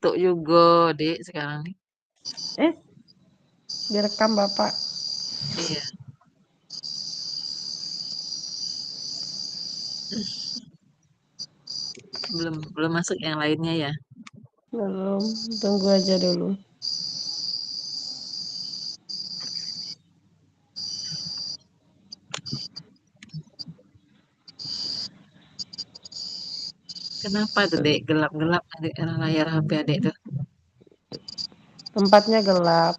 ngantuk juga, Dek, sekarang nih. Eh, direkam Bapak. Iya. Belum masuk yang lainnya ya. Belum, tunggu aja dulu. Kenapa tuh, Dek? Gelap-gelap layar HP Adek tuh. Tempatnya gelap.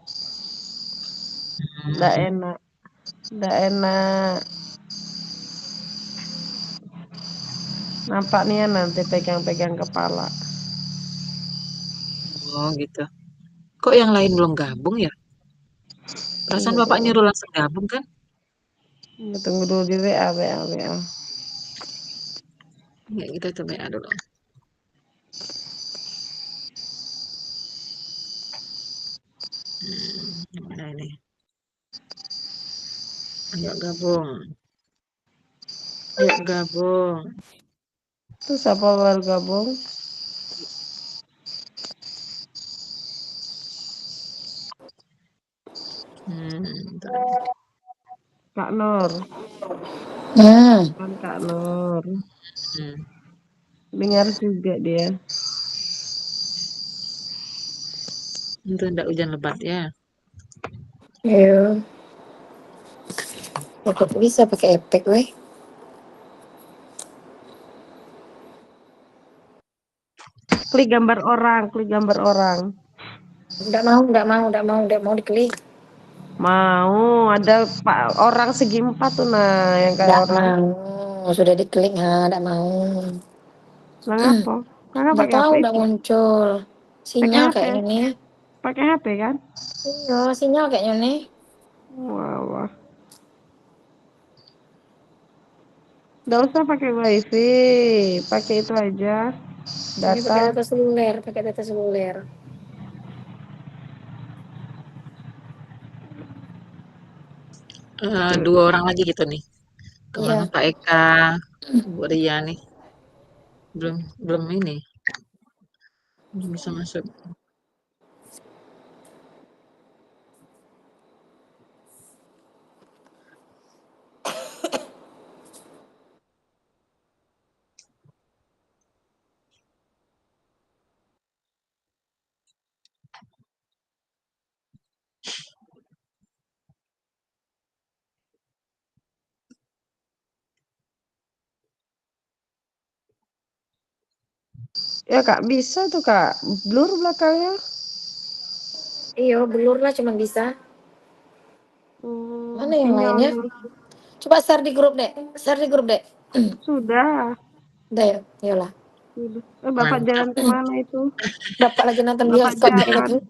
Nggak Hmm. enak. Nggak enak. Nampak nih ya nanti pegang-pegang kepala. Oh, gitu. Kok yang lain belum gabung ya? Perasaan Bapak Tunggu, nyuruh langsung gabung kan? tunggu dulu di WA, WA, WA. Ya, kita coba ya dulu. Mana ini? Ayo gabung. Ayo gabung. Terus siapa baru gabung? Bentar. Kak Nur. Hmm, Kan Kak Nur. Hmm. Dengar juga dia. Itu ndak hujan lebat ya. iya. Kok bisa pakai efek, weh? Klik gambar orang, klik gambar orang. Enggak mau diklik. Mau, ada orang segi 4 tuh nah, yang kayak Enggak orang. mau. Sudah diklik, enggak mau. Lah ngapa? Kakak Enggak pakai HP tahu, enggak itu. muncul. Pakai Sinyal HP. kayaknya nih. Pakai HP kan? Iya, sinyal kayaknya nih. Wah, wah. Nggak usah pakai WiFi, pakai itu aja. Ini Data. pakai data seluler. Dua orang lagi gitu nih. Kemana Iya. Pak Eka, Bu Ria nih? Belum belum ini. Belum bisa masuk. Ya Kak, bisa tuh Kak. Blur belakangnya. Iya, blur lah cuman bisa. Mana yang lainnya? Sinyalnya. Coba share di grup, Dek. Share di grup, Dek. Sudah. Udah ya, iyalah. Sudah. Bapak Mantap. jalan kemana itu? Bapak lagi nonton Bapak bioskop kayaknya jalan. tuh.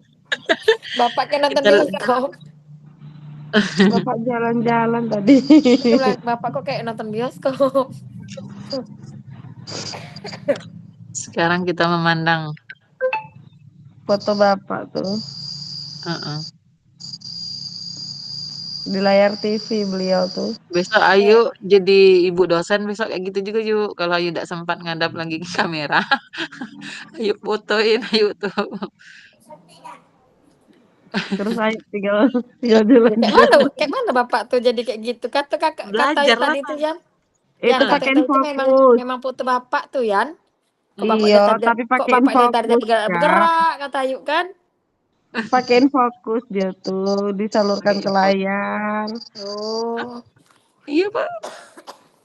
Bapak kan nonton Kita bioskop. Bapak jalan-jalan tadi. Aku bilang, Bapak kok kayak nonton bioskop. sekarang kita memandang. Foto Bapak tuh. Heeh. Di layar TV beliau tuh. Besok Ayu jadi ibu dosen besok kayak gitu juga yuk. Kalau Ayu tidak sempat ngadap lagi ke kamera, Ayu fotoin Ayu tuh. Terus saya tinggal jalan-jalan. Kayak mana Bapak tuh jadi kayak gitu? Kata Belajar lah. tadi tuh Yan. Yan Itu kata pakai tadi tuh fokus. memang foto Bapak tuh Yan. Iya, tapi Kok pakein Bapak dari tadi fokus Kak. bergerak kata Ayu kan? Pakein fokus dia tuh disalurkan Pakai ke info. layar. Oh. Iya Pak.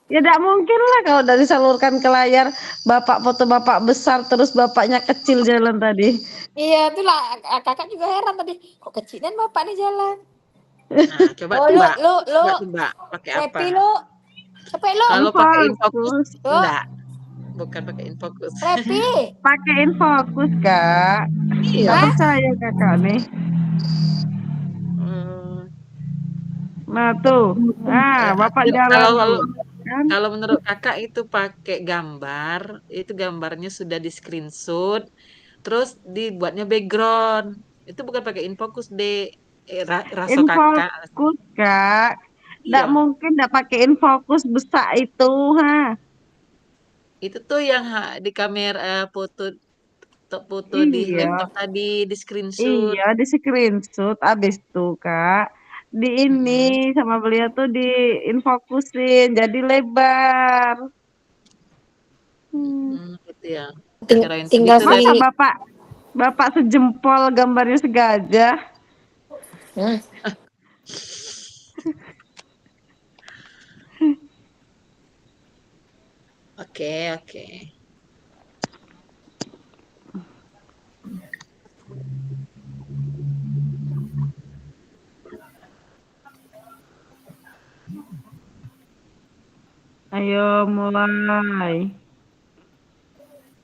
Ya tidak mungkin lah kalau udah disalurkan ke layar, bapak foto bapak besar terus bapaknya kecil jalan tadi. Iya, itulah Kakak juga heran tadi. Kok kecilan Bapak nih jalan? Nah, coba Oh, tebak. lu Coba tebak pakai apa? Repi lu. Capek lu. Kalau pakai infocus Infokus, Lu enggak, bukan pakai infocus. Repi. pakein fokus kak. Nggak Iya. Hah? percaya kakak nih. Hmm, Nah tuh, nah bapak jalan kalau kalau tuh, kan? kalau menurut kakak itu pakai gambar, itu gambarnya sudah di screenshot, terus dibuatnya background. Itu bukan pakai infocus deh. Raso kakak. Infokus kak. Nggak Iya, mungkin nggak pakein fokus besar itu, ha. itu tuh yang di kamera foto foto di Iya. laptop tadi, di screenshot. Iya, di screenshot abis tuh Kak, di ini Mm-mm. sama beliau tuh diinfokusin jadi lebar. Gitu ya. Kirain Tinggal segitu si lah. Masa Bapak segempol gambarnya segajah? Hmm. Oke, oke. Ayo mulai,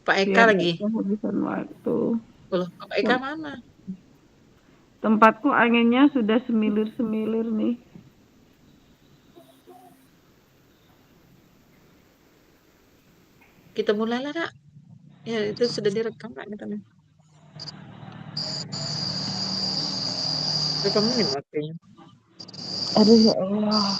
Pak Eka biar gak lagi. kehabisan waktu. Loh, Pak Eka mana? Tempatku anginnya sudah semilir-semilir nih. Kita mulai lah, Nak. Ya, itu sudah direkam, Kak. Kita nih. Berapa menit waktunya? Aduh ya Allah.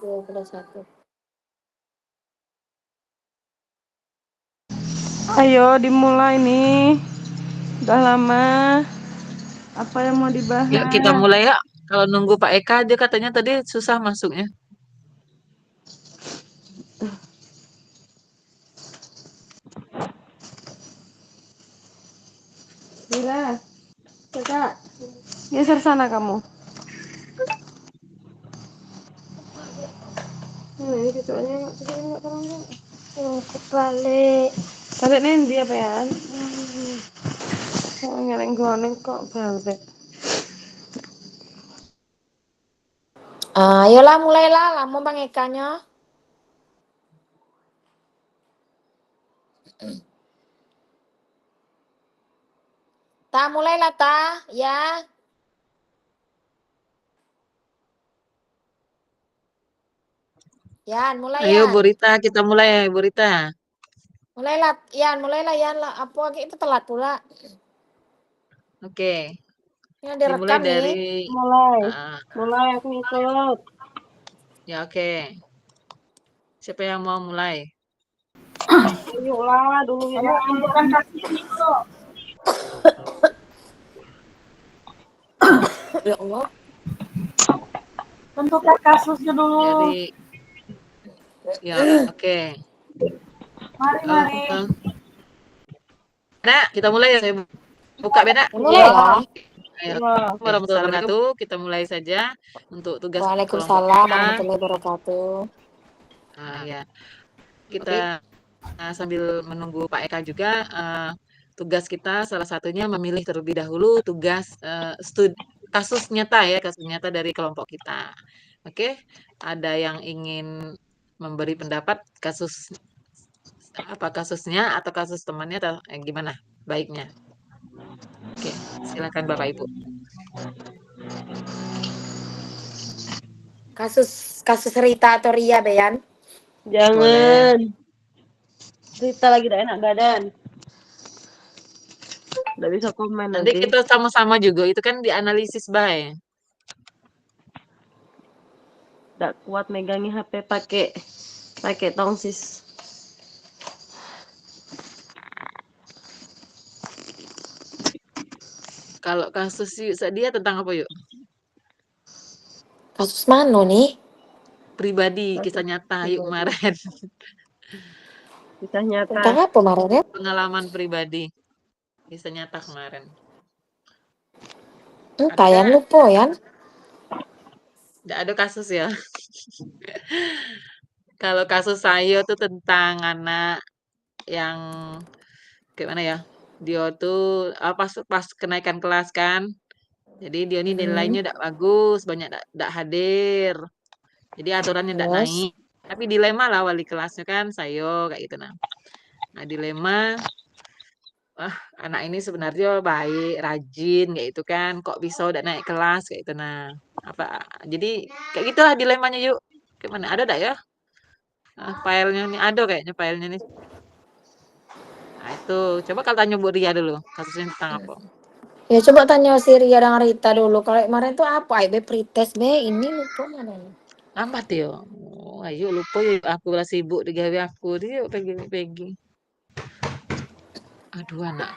udah satu. Ayo dimulai nih. Udah lama. Apa yang mau dibahas? Yuk, kita mulai ya. Kalau nunggu Pak Eka, dia katanya tadi susah masuknya. Bila, Kakak, geser sana kamu. Ini kecoanya nggak terang nggak? Balik. Balik nih dia pean. Oh, ngeleng-ngeleng kok balik. Ayolah mulailah, lama Bang Ekanya. Ta mulailah ta, ya. Yan, mulai Ayo, Yan. Bu Rita, kita mulai ya, Bu Rita. Mulailah Yan, mulailah Yan lah. Apa itu telat pula. Oke, Ini dimulai direkam dari... nih. Mulai aku ikut. Ya, oke. Siapa yang mau mulai? Yuk lah dulu ya. Tentukan kasusnya dulu. Ya Allah. Tentukan kasusnya dulu. Dari... Ya, oke. Mari. Nah, kita mulai ya. Saya buka beda. Mulailah. Assalamualaikum warahmatullahi wabarakatuh. Kita mulai saja untuk tugas kelompok Waalaikumsalam kita. warahmatullahi wabarakatuh. Ya, kita sambil menunggu Pak Eka juga, tugas kita salah satunya memilih terlebih dahulu tugas kasus nyata ya, kasus nyata dari kelompok kita. Oke, ada yang ingin memberi pendapat kasus apa kasusnya atau kasus temannya atau gimana baiknya? Oke, silakan Bapak Ibu. Kasus Rita atau Ria, Beyan? Jangan. Rita lagi tidak enak badan. Nggak bisa komen Nanti nanti. kita sama-sama juga, itu kan dianalisis baik. Nggak kuat megangi HP pakai tongsis. Kalau kasus dia tentang apa yuk? Kasus mana nih? Pribadi, kisah nyata yuk kemarin. Kisah nyata. Tentang apa kemarin ya? Pengalaman pribadi, kisah nyata kemarin. Kayak lupa ya. Nggak ada kasus ya. Kalau kasus saya tuh tentang anak yang gimana ya? Dia tuh pas kenaikan kelas kan. Jadi dia ini nilainya tidak bagus, banyak tidak hadir. Jadi aturannya tidak Terus? naik. Tapi dilema lah wali kelasnya kan, saya kayak gitu nah. Nah dilema, anak ini sebenarnya baik, rajin kayak itu kan, kok bisa udah naik kelas kayak itu nah. Jadi kayak gitulah dilemanya yuk. Gimana ada enggak ya? Filenya nih ada kayaknya filenya nih. Nah itu, coba kalau tanya Bu Ria dulu, kasusnya tentang apa? Ya coba tanya si Ria dan Rita dulu. Kalau kemarin tuh apa? Pretest ini lupa mana nih? Lambat ya. Oh, ayo lupa ya aku lah sibuk di gawe aku dia pegi. Aduh anak.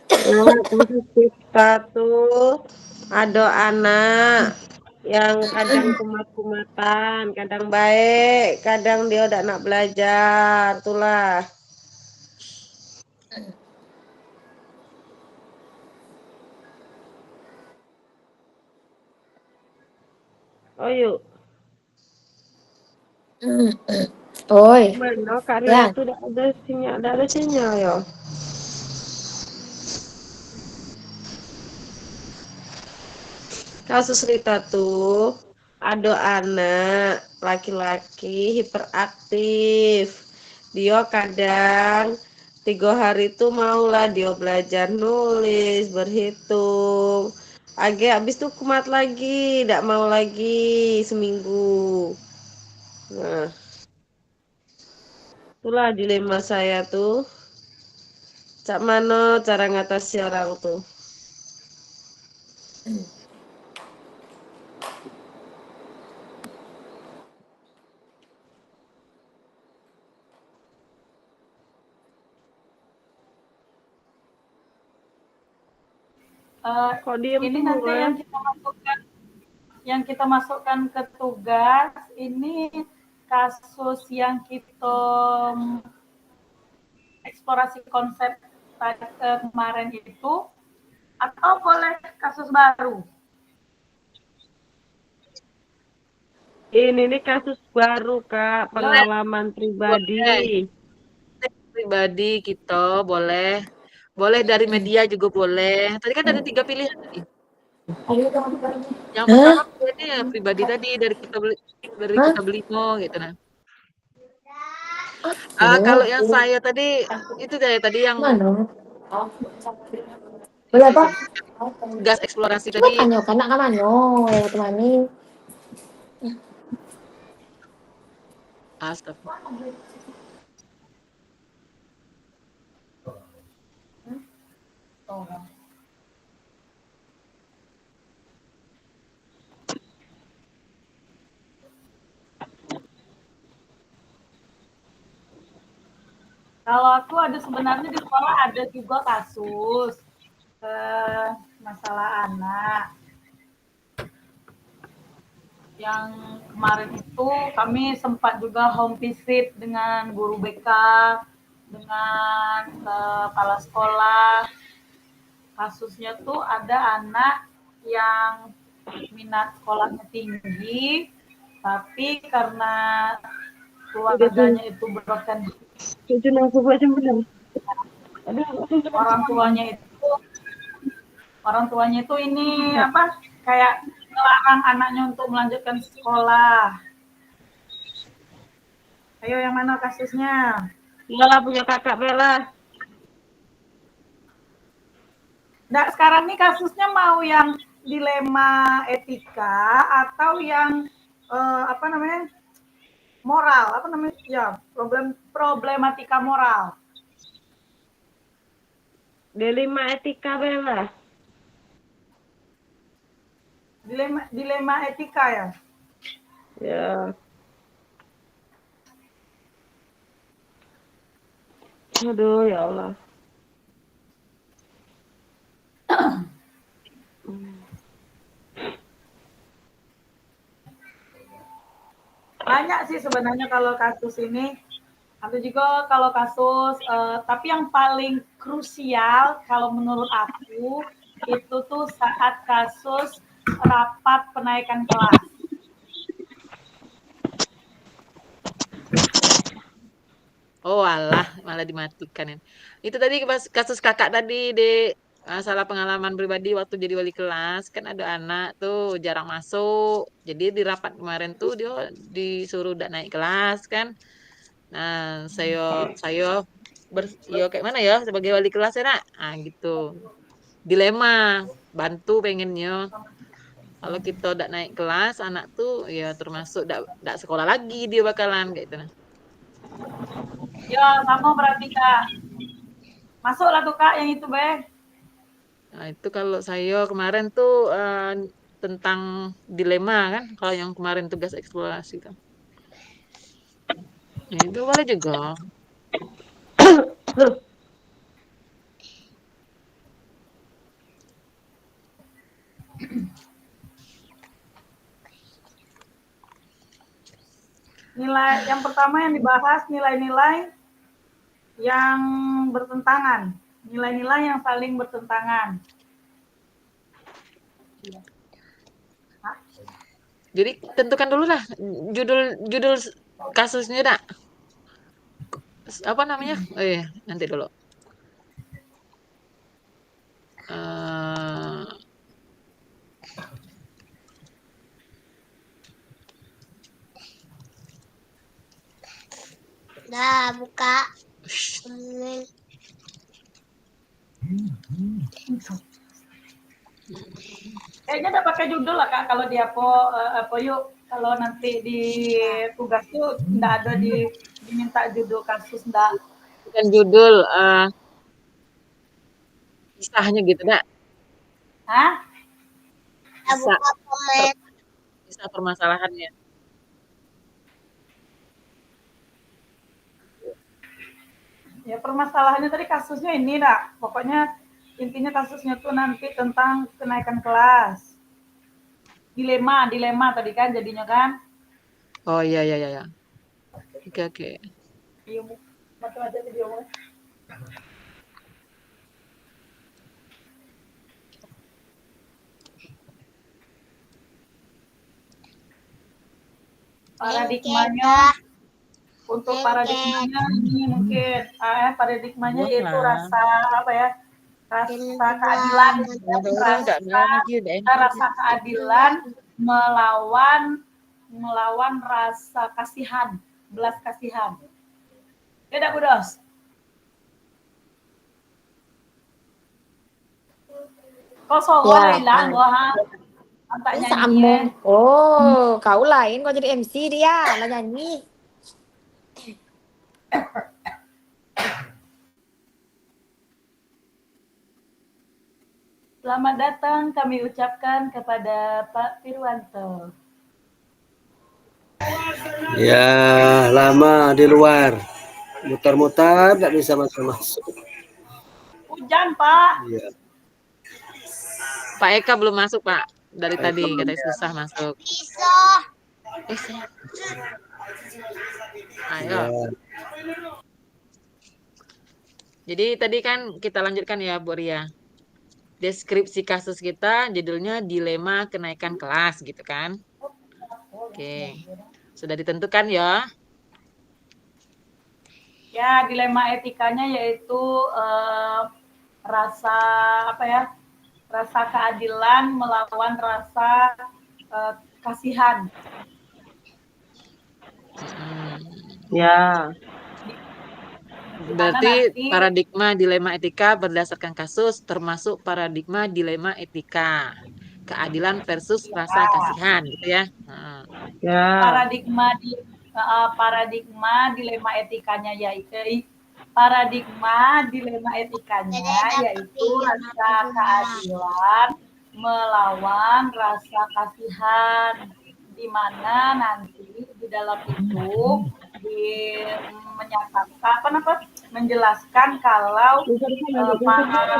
Kita tuh ada anak yang kadang kumat-kumatan, kadang baik, kadang dia udah nak belajar, itulah. Oh yuk. Oi. Mana karya tuh udah ada sinyal ya. Kasus Rita tuh ada anak laki-laki hiperaktif. Dia kadang 3 hari tuh maulah dia belajar nulis, berhitung. Habis tuh kumat lagi, tidak mau lagi seminggu. Nah, itulah dilema saya tuh. Cak mano cara ngatasi orang tuh? Ini nanti yang kita masukkan ke tugas ini kasus yang kita eksplorasi konsep kemarin itu atau boleh kasus baru? Ini nih kasus baru Kak, pengalaman pribadi. Pribadi kita boleh dari media juga boleh. Tadi kan ada 3 pilihan tadi. Yang pertama pribadi tadi dari kita Belimo gitu nah. Kalau yang saya tadi itu kayak tadi yang Berapa? gas eksplorasi Coba tadi. tanya kan nak mano ya temani. Astagfirullah. Kalau aku sebenarnya di sekolah ada juga kasus masalah anak. Yang kemarin itu kami sempat juga home visit dengan guru BK, dengan kepala sekolah. kasusnya tuh ada anak yang minat sekolahnya tinggi, tapi karena keluarganya itu broken, orang tuanya itu ini apa kayak melarang anaknya untuk melanjutkan sekolah. Ayo yang mana kasusnya? Bella punya kakak Bella. Nah, sekarang nih kasusnya mau yang dilema etika atau yang apa namanya moral, apa namanya ya problematika moral. Dilema etika Bella. Dilema etika ya. Ya. Aduh ya Allah. Banyak sih sebenarnya kalau kasus ini. Ada juga kalau kasus, tapi yang paling krusial kalau menurut aku itu tuh saat kasus rapat penaikan kelas. Oh alah, malah dimatikan. Itu tadi kasus kakak tadi, Dek. Masalah pengalaman pribadi waktu jadi wali kelas, kan ada anak tuh jarang masuk. Jadi di rapat kemarin tuh dia disuruh udah naik kelas kan. Nah, saya yo kayak mana ya sebagai wali kelas ya, Nak? Ah, gitu. Dilema, bantu pengennya. Kalau kita udah naik kelas, anak tuh ya termasuk udah sekolah lagi dia bakalan kayak gitu. Nah. Ya, sama berarti Kak. Masuklah tuh Kak yang itu, Beh. Nah, itu kalau saya kemarin tuh tentang dilema kan, kalau yang kemarin tugas eksplorasi kan. Ya, itu boleh juga. Nilai yang pertama yang dibahas nilai-nilai yang bertentangan, nilai-nilai yang saling bertentangan. Jadi tentukan dulu lah judul kasusnya, Dak. Apa namanya? Oh iya, nanti dulu. Dah buka. Kayaknya udah pakai judul lah Kak kalau di apa yuk kalau nanti di tugas tuh enggak ada diminta judul kasus enggak. Bukan judul kisahnya gitu, Dak. Hah? Dah buka komen. Kisah permasalahannya. Ya permasalahannya tadi kasusnya ini Dak. Pokoknya intinya kasusnya tuh nanti tentang kenaikan kelas. Dilema tadi kan jadinya kan. Oh iya iya iya. Oke. Iya, macam aja video. Paradigmanya untuk paradigmanya ini mungkin paradigmanya yaitu rasa apa ya? Rasa keadilan, rasa keadilan melawan rasa kasihan, belas kasihan. Tidak, Budos? Kosong Ya, hilang wah. Antak nyanyi. sambung. Oh, kau lain kau jadi MC dia, lah nyanyi. Selamat datang kami ucapkan kepada Pak Firwanto. Ya, lama di luar. Mutar-mutar tidak bisa masuk. Hujan, Pak. Ya. Pak Eka belum masuk, Pak. Dari tadi katanya susah masuk. Bisa. Ayo. Ya. Jadi tadi kan kita lanjutkan ya, Bu Ria. deskripsi kasus kita judulnya dilema kenaikan kelas gitu kan. Oke. Sudah ditentukan ya? Ya, dilema etikanya yaitu rasa apa ya? Rasa keadilan melawan rasa kasihan. Ya. Berarti nanti paradigma dilema etika berdasarkan kasus termasuk paradigma dilema etika. Keadilan versus rasa kasihan gitu ya. Heeh. Ya. paradigma dilema etikanya yaitu yaitu rasa keadilan melawan rasa kasihan, di mana nanti di dalam itu menjelaskan kalau para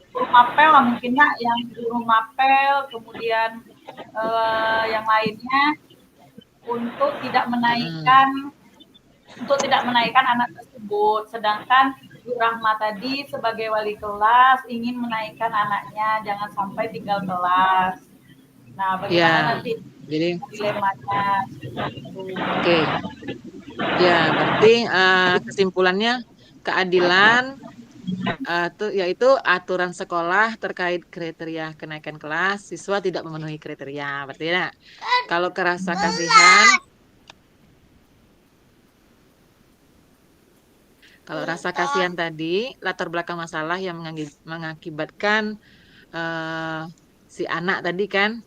guru mapel lah mungkinnya yang guru mapel kemudian yang lainnya untuk tidak menaikkan anak tersebut, sedangkan Bu Rahma tadi sebagai wali kelas ingin menaikkan anaknya, jangan sampai tinggal kelas. Nah, bagaimana nanti dilemanya? Oke. Ya, berarti kesimpulannya keadilan yaitu aturan sekolah terkait kriteria kenaikan kelas, siswa tidak memenuhi kriteria. Berarti ya, kalau kerasa kasihan, kalau rasa kasihan tadi, latar belakang masalah yang mengakibatkan si anak tadi kan,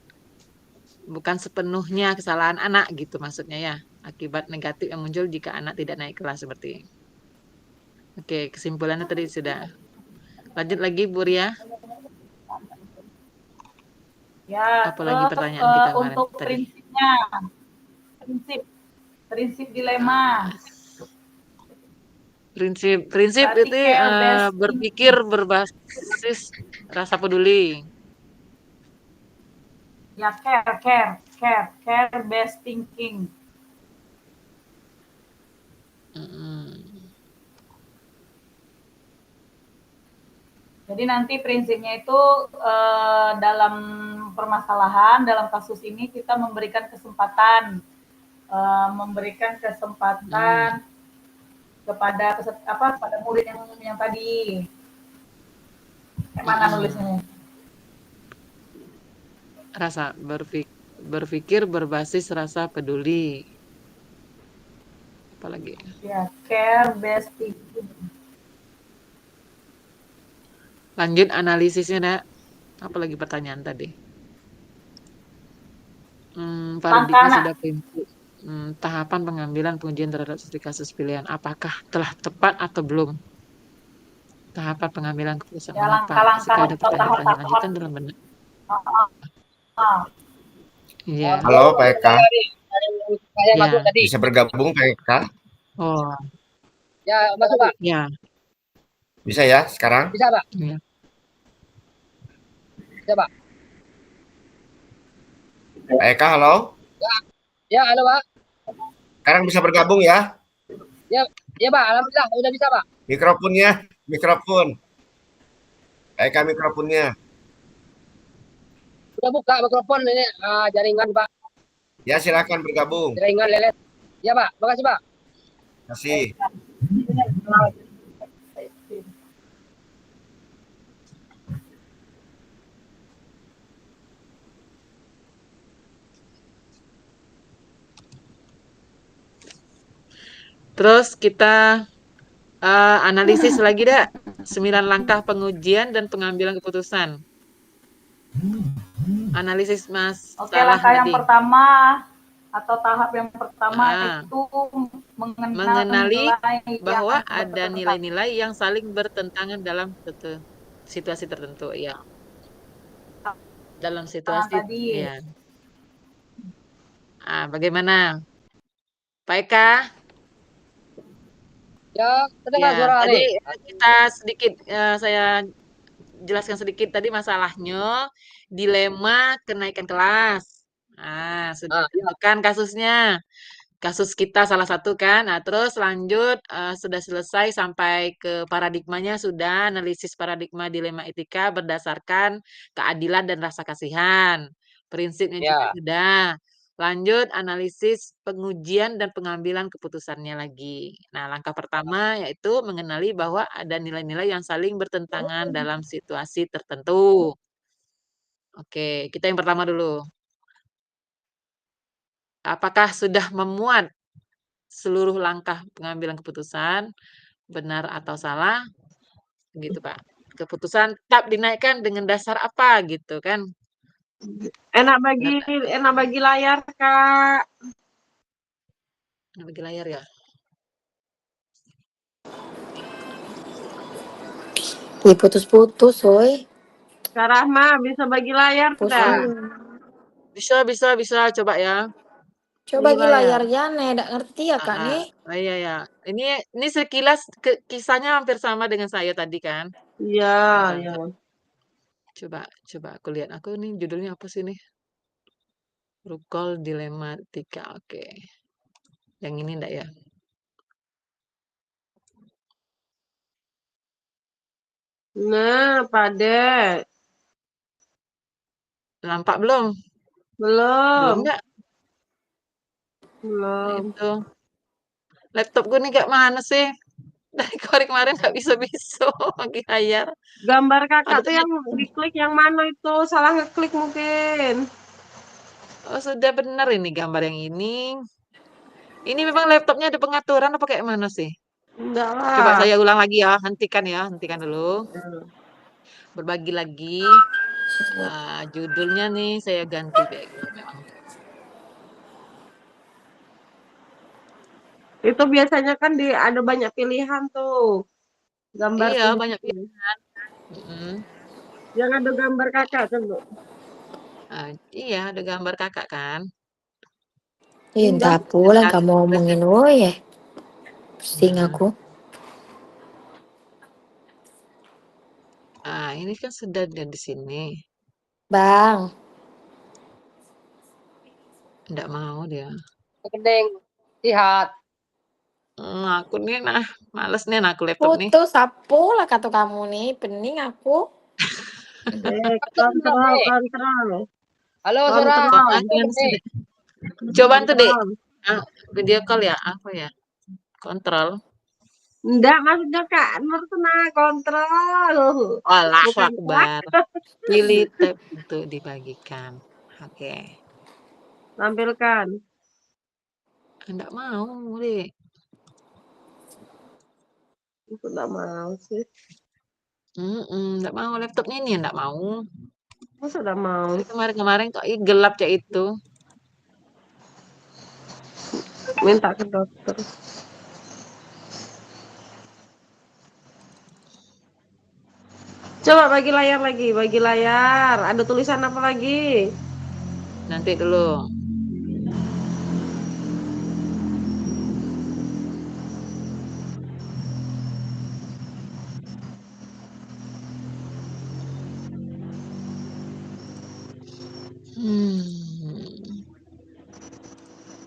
bukan sepenuhnya kesalahan anak gitu maksudnya ya. Akibat negatif yang muncul jika anak tidak naik kelas seperti ini. Oke, kesimpulannya tadi sudah. Lanjut lagi Bu Ria. Ya, apalagi pertanyaan kita kemarin untuk tadi. prinsipnya, prinsip dilema. Prinsip itu berpikir berbasis rasa peduli. Ya, care based thinking. Jadi nanti prinsipnya itu dalam permasalahan, dalam kasus ini kita memberikan kesempatan kepada murid yang tadi. Mana nulisnya? Rasa berpikir berbasis rasa peduli. Apalagi? Ya, care based thinking. Lanjut analisisnya, Nak. Apalagi pertanyaan tadi? Paradigma sudah prinsip. Tahapan pengambilan pengujian terhadap studi kasus pilihan. Apakah telah tepat atau belum? Tahapan pengambilan keputusan. Ya, Jika ada pertanyaan lanjutan dalam benak. Iya. Halo Pak Eka. Ya. Bisa bergabung Pak Eka? Oh. Ya, masuk Pak. Ya. Bisa ya sekarang? Bisa Pak. Ya. Bisa Pak. Pak Eka, halo? Ya, halo Pak. Sekarang bisa bergabung ya? Ya Pak, alhamdulillah udah bisa Pak. Mikrofon. Pak Eka mikrofonnya. Udah buka mikrofon ini jaringan Pak. Ya silakan bergabung. Jaringan lelet. Ya Pak, makasih Pak. Terima kasih. Terus kita analisis lagi dah 9 langkah pengujian dan pengambilan keputusan. Analisis masalah. Oke, langkah yang pertama atau tahap yang pertama itu mengenali bahwa ada nilai-nilai yang saling bertentangan dalam situasi tertentu ya. Dalam situasi ya. Bagaimana? Pak Eka? Ya, terdengar suara tadi kita sedikit saya jelaskan sedikit tadi masalahnya dilema kenaikan kelas. Sudah ditentukan kasusnya. kasus kita salah satu kan. Nah, terus lanjut sudah selesai sampai ke paradigmanya sudah analisis paradigma dilema etika berdasarkan keadilan dan rasa kasihan. Prinsipnya juga Ya. sudah. Lanjut analisis pengujian dan pengambilan keputusannya lagi. Nah, langkah pertama yaitu mengenali bahwa ada nilai-nilai yang saling bertentangan dalam situasi tertentu. Oke, kita yang pertama dulu. Apakah sudah memuat seluruh langkah pengambilan keputusan, benar atau salah, gitu Pak. Keputusan tetap dinaikkan dengan dasar apa gitu kan? Enak Benar bagi nggak? enak bagi layar, Kak. Nah, bagi layar ya. Wih, putus-putus, woy. Kak Rahma bisa bagi layar Pusing. enggak? Bisa coba ya. Coba Bagi bagi layar. layarnya, nih, nggak ngerti ya Kak nih. Oh iya ya. Ini sekilas kisahnya hampir sama dengan saya tadi kan. Iya, Bentar, iya. bentar. Coba aku lihat. Aku nih judulnya apa sih nih? Rukol Dilematika. Oke. Yang ini enggak ya? Nah, Pade. Nampak belum? Belum Belum. enggak? Nah, Belum. itu. Laptop gue nih kayak mana sih? Dari kemarin nggak bisa-bisa bagi layar. Gambar Ada kakak tuh tanda. yang diklik yang mana itu? Salah ngeklik mungkin. Oh, sudah benar ini gambar yang ini. Ini memang laptopnya ada pengaturan apa kayak mana sih? Enggak Coba lah. saya ulang lagi ya. Hentikan dulu. Berbagi lagi. Judulnya nih saya ganti memang. Itu biasanya kan ada banyak pilihan tuh. Gambar Iya, tulis. banyak pilihan. Yang ada gambar kakak tuh. Iya, ada gambar kakak kan. Ih, entah pula kamu ngomongin woy ya. Pusing aku. Ini kan sudah ada di sini. Bang. Enggak mau dia. Kening. Lihat. Aku nih males nih aku laptop nih. Putus apa lah kata kamu nih, pening aku. Kontrol. Halo, Sora. Coba tuh deh. Video call ya, apa ya? Kontrol. Enggak, maksudnya Kak Nur kontrol. Allahu Bukan Akbar. Pilih tab untuk dibagikan. Oke. Tampilkan. Enggak mau, Dek. Enggak mau sih. Enggak mau laptopnya ini enggak mau. Masa enggak mau? Kemarin kok gelap kayak itu. Minta ke dokter. Coba bagi layar lagi, bagi layar. Ada tulisan apa lagi? Nanti dulu.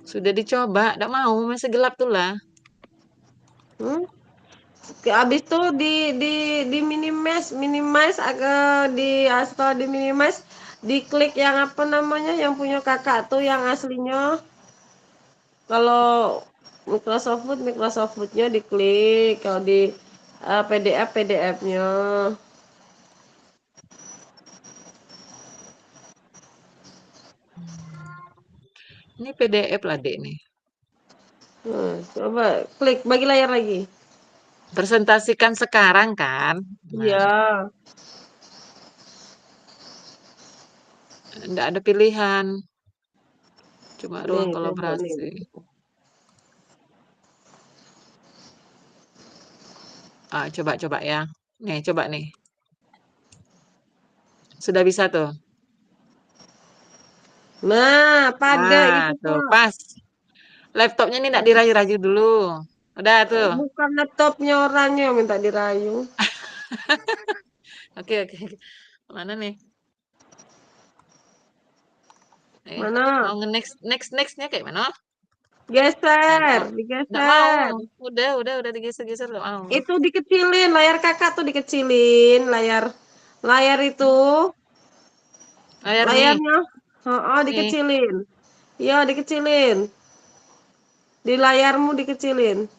Sudah dicoba, enggak mau, masih gelap tuh lah. Habis itu di minimize agak di install di minimize, diklik yang apa namanya yang punya kakak tuh yang aslinya. Kalau Microsoft Word-nya diklik, kalau di PDF-nya. Ini PDF lah, Dek nih. Coba klik bagi layar lagi. Presentasikan sekarang kan? Iya. Enggak ada pilihan. Cuma ruang Nih, kolaborasi. Coba ya. Nih, coba nih. Sudah bisa tuh. Nah, pada itu tuh pas. Laptopnya ini enggak dirayu-rayu dulu. Udah tuh. Bukan laptopnya orangnya yang minta dirayu. Oke. Mana nih? Mana? Mau nextnya kayak mana? Geser, Nggak mau. digeser. Udah digeser-geser nggak mau. Itu dikecilin, layar kakak tuh dikecilin, layar itu, Layar nih, layarnya, nih. dikecilin. Iya, dikecilin. Di layarmu dikecilin.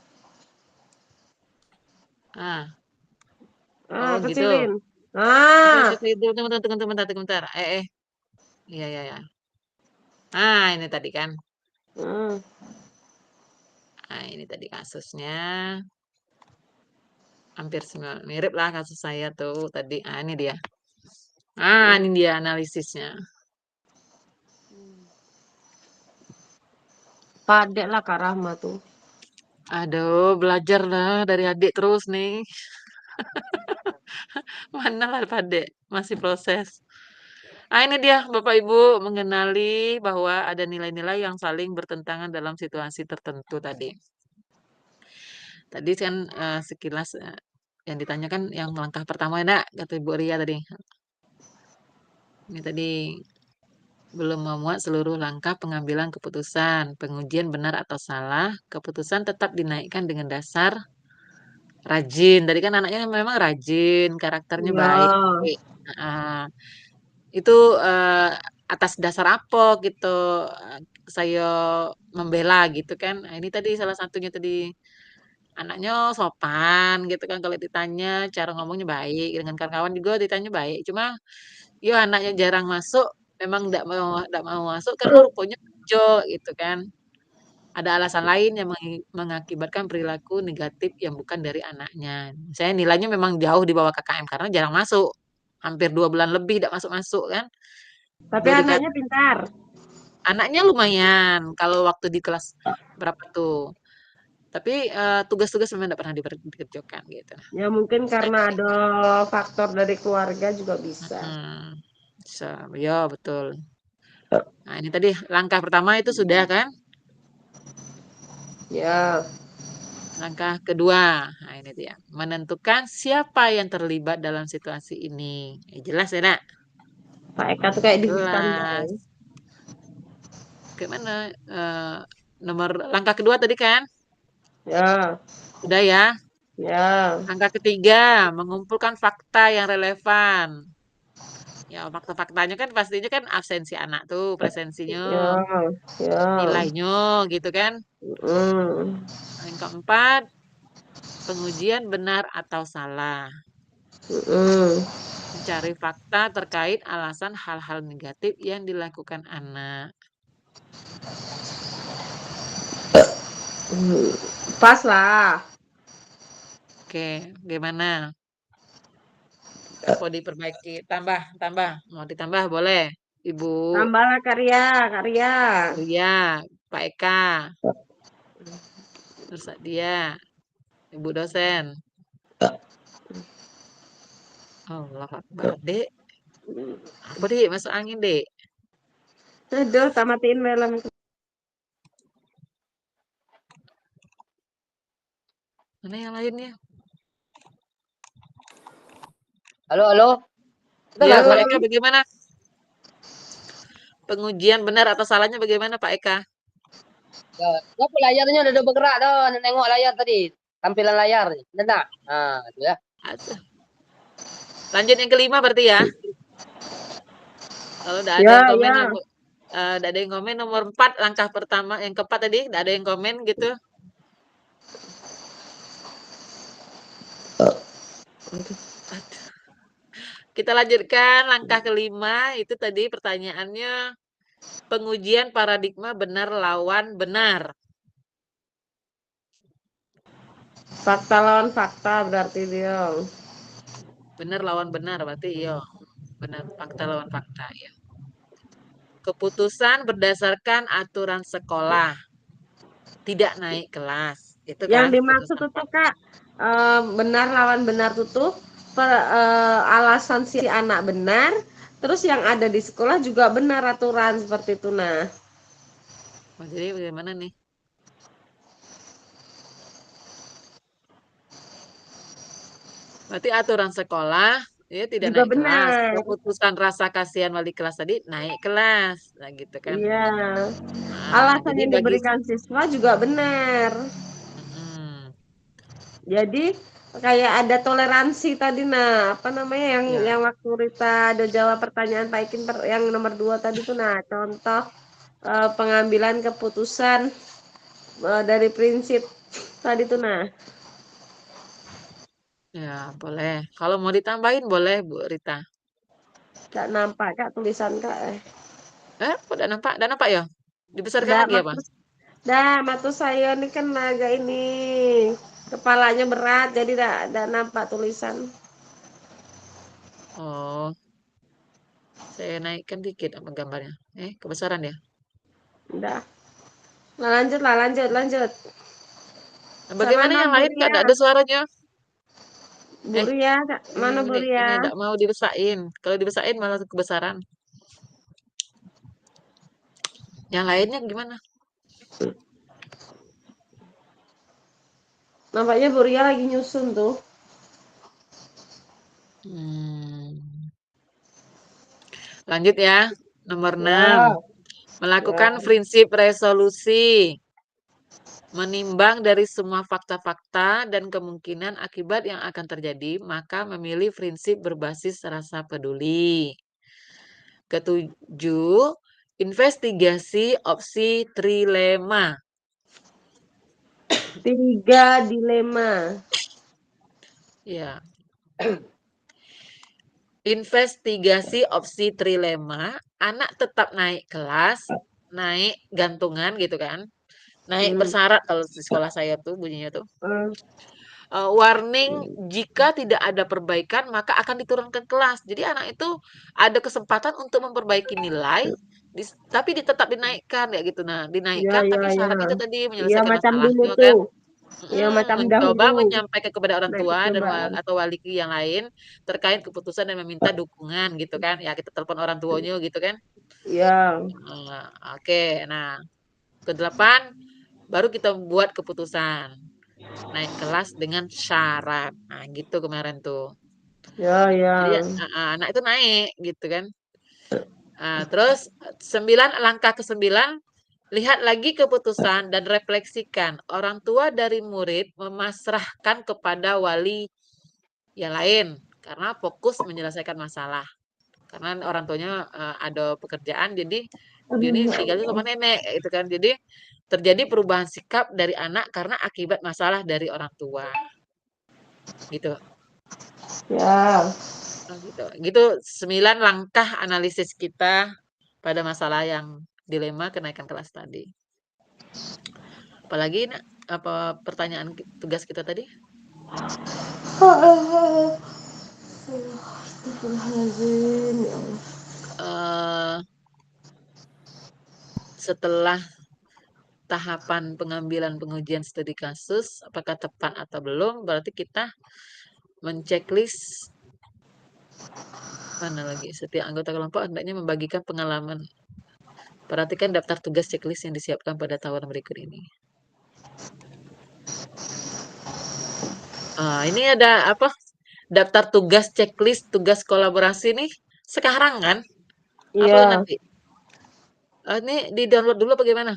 Ah, oh gitu. Kecilin. Tunggu, bentar. Iya. Ah, ini tadi kan. Hmm. Nah, ini tadi kasusnya. Hampir semua mirip lah kasus saya tuh tadi. Ah, ini dia. Ini dia analisisnya. Padek lah Kak Rahma tuh. Aduh, belajar lah dari adik terus nih. Mana lah Pade, masih proses. Ini dia Bapak Ibu mengenali bahwa ada nilai-nilai yang saling bertentangan dalam situasi tertentu tadi. Tadi kan sekilas yang ditanyakan yang langkah pertama enggak, kata Ibu Ria tadi. Ini tadi belum memuat seluruh langkah pengambilan keputusan, pengujian benar atau salah, keputusan tetap dinaikkan dengan dasar rajin. Tadi kan anaknya memang rajin, karakternya Iya. baik. Nah, itu atas dasar apa gitu saya membela gitu kan. Nah, ini tadi salah satunya tadi anaknya sopan gitu kan kalau ditanya cara ngomongnya baik dengan kawan-kawan juga ditanya baik. Cuma yo anaknya jarang masuk memang enggak mau masuk karena rupanya kerja gitu kan. Ada alasan lain yang mengakibatkan perilaku negatif yang bukan dari anaknya. Saya nilainya memang jauh di bawah KKM karena jarang masuk. Hampir 2 bulan lebih tidak masuk-masuk kan. Tapi Udah anaknya pintar. anaknya lumayan kalau waktu di kelas berapa tuh. Tapi tugas-tugas memang tidak pernah dikerjakan gitu. Ya mungkin karena ada faktor dari keluarga juga bisa. Ya betul. Nah ini tadi langkah pertama itu sudah kan. Ya. Langkah kedua, nah ini dia menentukan siapa yang terlibat dalam situasi ini. Jelas ya nak? Pak Eka tuh kayak di hutan. Jelas. Gimana? Nomor langkah kedua tadi kan? Ya. Sudah ya. Ya. Langkah ketiga, mengumpulkan fakta yang relevan. Ya, fakta-faktanya kan pastinya kan absensi anak tuh, presensinya, Ya. Ya. nilainya gitu kan. Yang keempat, pengujian benar atau salah. Mencari fakta terkait alasan hal-hal negatif yang dilakukan anak. Pas lah. Oke, gimana? Apa diperbaiki? Tambah. Mau ditambah boleh, Ibu Tambahlah karya. Ria, Pak Eka, terus dia, Ibu dosen. Allah Akbar, Dek. Apa Dek? Masuk angin, Dek. Aduh, tamatin film. Mana yang lainnya? Halo. Ya, Dengar Pak saya? Eka bagaimana? Pengujian benar atau salahnya bagaimana Pak Eka? Ya, apa layarnya udah bergerak dah. Nengok layar tadi. Tampilan layar. Nah, itu ya. Aduh. Lanjut yang kelima berarti ya. Kalau udah ada Ya, yang komen, ya. udah ada yang komen nomor 4 langkah pertama, yang keempat tadi, udah ada yang komen gitu. Aduh. Kita lanjutkan langkah kelima, itu tadi pertanyaannya pengujian paradigma benar lawan benar. Fakta lawan fakta berarti dia. Benar lawan benar berarti iya. Benar, fakta lawan fakta ya. Keputusan berdasarkan aturan sekolah. Tidak naik kelas. Itu Yang kan dimaksud keputusan. itu Kak, benar lawan benar tutup, alasan si anak benar, terus yang ada di sekolah juga benar aturan seperti itu. Nah, Jadi bagaimana nih? Berarti aturan sekolah Dia tidak Juga naik kelas. benar. Keputusan rasa kasihan wali kelas tadi naik kelas. Nah, gitu kan. Iya. Nah, Alasan jadi yang bagi diberikan siswa juga benar. mm, Jadi kayak ada toleransi tadi, nah apa namanya ya. yang waktu Rita ada jawab pertanyaan Pak Ikin yang nomor 2 tadi tuh, nah contoh pengambilan keputusan dari prinsip tadi tuh, nah Ya, boleh. Kalau mau ditambahin boleh, Bu Rita. nggak nampak Kak tulisan Kak. Kok udah nampak? Udah nampak ya? Dibesarkan Nggak lagi apa? maksud saya ini kan agak ini kepalanya berat jadi nggak nampak tulisan. Oh, saya naikkan dikit apa gambarnya. Kebesaran ya? Udah. Nah, lanjut. Nah, Sama bagaimana yang Bu lain Kak? Ria. Nggak ada suaranya? Bu Eh, Ria, Kak. Mana Bu ini Ria? nggak mau dibesain. Kalau dibesain malah kebesaran. Yang lainnya gimana? Nampaknya Bu Ria lagi nyusun tuh. Lanjut ya. Nomor 6. Ya, Melakukan ya. prinsip resolusi. Menimbang dari semua fakta-fakta dan kemungkinan akibat yang akan terjadi, maka memilih prinsip berbasis rasa peduli. Ketujuh, investigasi opsi trilema. 3 dilema. Ya. Investigasi opsi trilema, anak tetap naik kelas, naik gantungan gitu kan. Naik bersyarat kalau di sekolah saya tuh bunyinya tuh. Warning jika tidak ada perbaikan maka akan diturunkan kelas. Jadi anak itu ada kesempatan untuk memperbaiki nilai, tapi tetap dinaikkan ya gitu. Nah, Ya, dinaikkan ya, tapi ya. syarat itu tadi Ya, menyelesaikan macam dulu masalahnya kan. tuh. Ya, macam Mencoba dahulu. menyampaikan kepada orang Naik tua dan percobaan. atau wali yang lain terkait keputusan dan meminta dukungan gitu kan. Ya kita telepon orang tuanya gitu kan. Ya. Oke. Nah, ke-8 baru kita buat keputusan. Naik kelas dengan syarat. Nah, gitu kemarin tuh. Ya, Jadi ya. anak itu naik gitu kan. Terus 9 langkah ke-9, lihat lagi keputusan dan refleksikan. Orang tua dari murid memasrahkan kepada wali yang lain karena fokus menyelesaikan masalah. Karena orang tuanya ada pekerjaan jadi dia ini tinggalnya sama nenek gitu kan. Jadi terjadi perubahan sikap dari anak karena akibat masalah dari orang tua. Gitu. Ya. Gitu. Gitu 9 langkah analisis kita pada masalah yang dilema kenaikan kelas tadi. Apalagi apa pertanyaan tugas kita tadi? Setelah tahapan pengambilan pengujian studi kasus, apakah tepat atau belum, berarti kita menceklis mana lagi setiap anggota kelompok hendaknya membagikan pengalaman. Perhatikan daftar tugas checklist yang disiapkan pada tahun berikut ini. Ini ada apa? Daftar tugas checklist tugas kolaborasi nih sekarang kan? Apa Iya. nanti? Ini di download dulu apa gimana?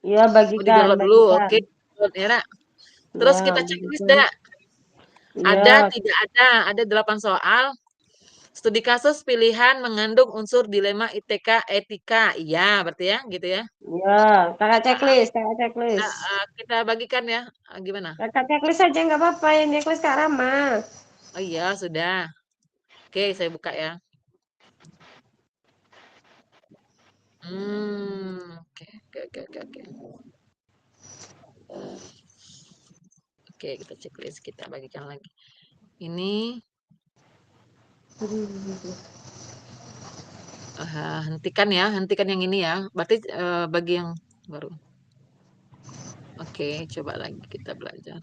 Iya, Mau bagikan. di-download dulu, oke. Ya, terus Ya, kita checklist bagikan. dah. Ada, Iya. tidak ada 8 soal. Studi kasus pilihan mengandung unsur dilema ITK etika. Iya, berarti ya, gitu ya. Iya, kakak checklist. Kita bagikan ya. Gimana? Kakak checklist aja nggak apa-apa, yang checklist Kak Rama. Oh iya, sudah. Oke, saya buka ya. Oke. Oke, kita checklist, kita bagikan lagi. Ini hentikan yang ini ya. Berarti bagi yang baru. Oke, coba lagi kita belajar.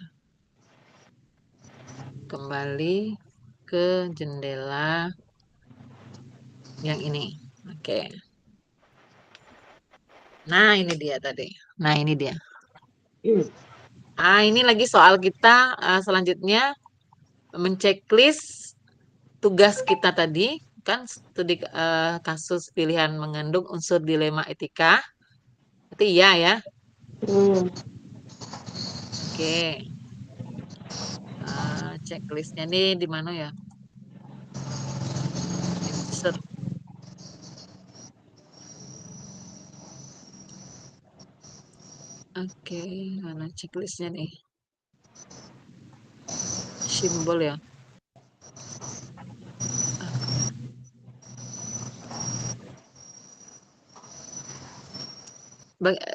Kembali ke jendela yang ini. Oke. Nah, ini dia tadi. Nah, ini dia. Ini lagi soal kita selanjutnya menceklis tugas kita tadi kan studi kasus pilihan mengandung unsur dilema etika. Berarti iya ya. Hmm. Oke. Checklistnya nih di mana ya? Insert. Oke, mana checklistnya nih? Simbol ya.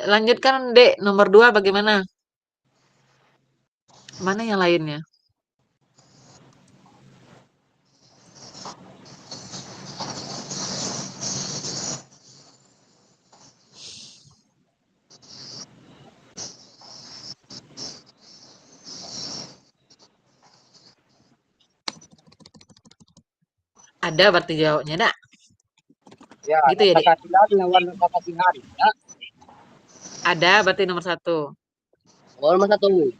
Lanjutkan, Dek. Nomor 2 bagaimana? Mana yang lainnya? Ada berarti jawabnya, Dak. Ya, Gitu ya, rasa Dek? keadilan lawan rasa kasihan. Ya. Ada berarti nomor 1. Oh, nomor 1.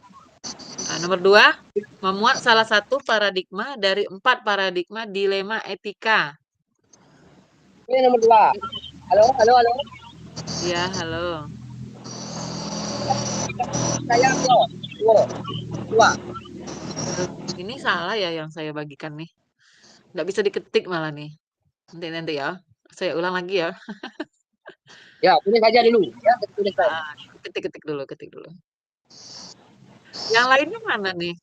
Nomor 2, memuat salah satu paradigma dari 4 paradigma dilema etika. Ini nomor 2. Halo. Ya, halo. Saya dua. Ini salah ya yang saya bagikan nih. Nggak bisa diketik malah nih. Nanti ya. Saya ulang lagi ya. Ya, tulis aja dulu. Ya, tulis aja. Ketik dulu. Yang lainnya mana nih?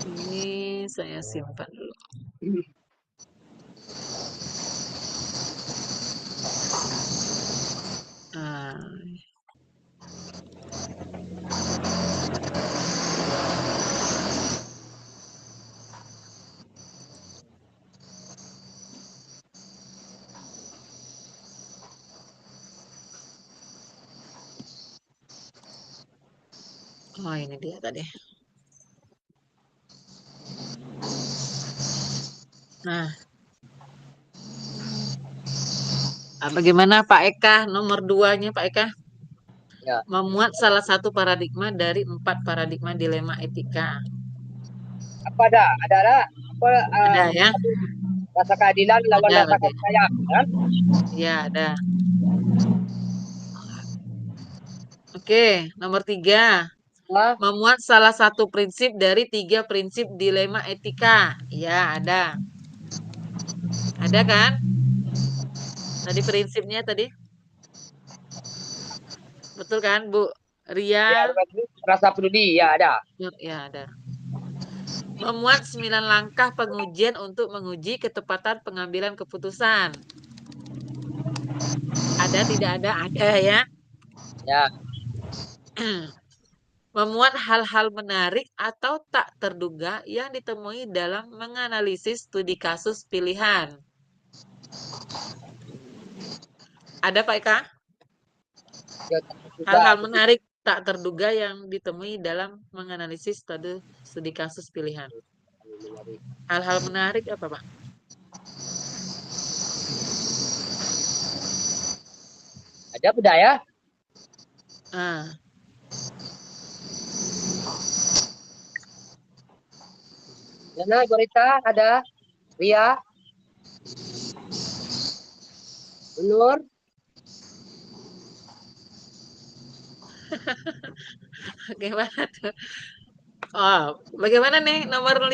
Ini saya simpan dulu. Oh, ini dia tadi. Nah, bagaimana Pak Eka? Nomor 2-nya Pak Eka? Ya. Memuat salah satu paradigma dari 4 paradigma dilema etika. Apa ada? Apa, Ada ya? rasa keadilan lawan Ada rasa berarti. kasih sayang. Ya? Iya, ada. Oke, nomor 3. Nah, Memuat salah satu prinsip dari 3 prinsip dilema etika. Ya, ada. Ada kan? Tadi prinsipnya tadi. Betul kan, Bu ya, Ria? rasa peduli. Ya, ada. Ya, ada. Memuat 9 langkah pengujian untuk menguji ketepatan pengambilan keputusan. Ada, tidak ada? Ada ya. Ya. Memuat hal-hal menarik atau tak terduga yang ditemui dalam menganalisis studi kasus pilihan. Ada Pak Eka? Ya, Hal-hal menarik tak terduga yang ditemui dalam menganalisis studi kasus pilihan. Hal-hal menarik apa, Pak? Ada budaya. Mana Ibu Rita? Ada. Ria. Nur. Bagaimana tuh? Oh, bagaimana nih nomor 5?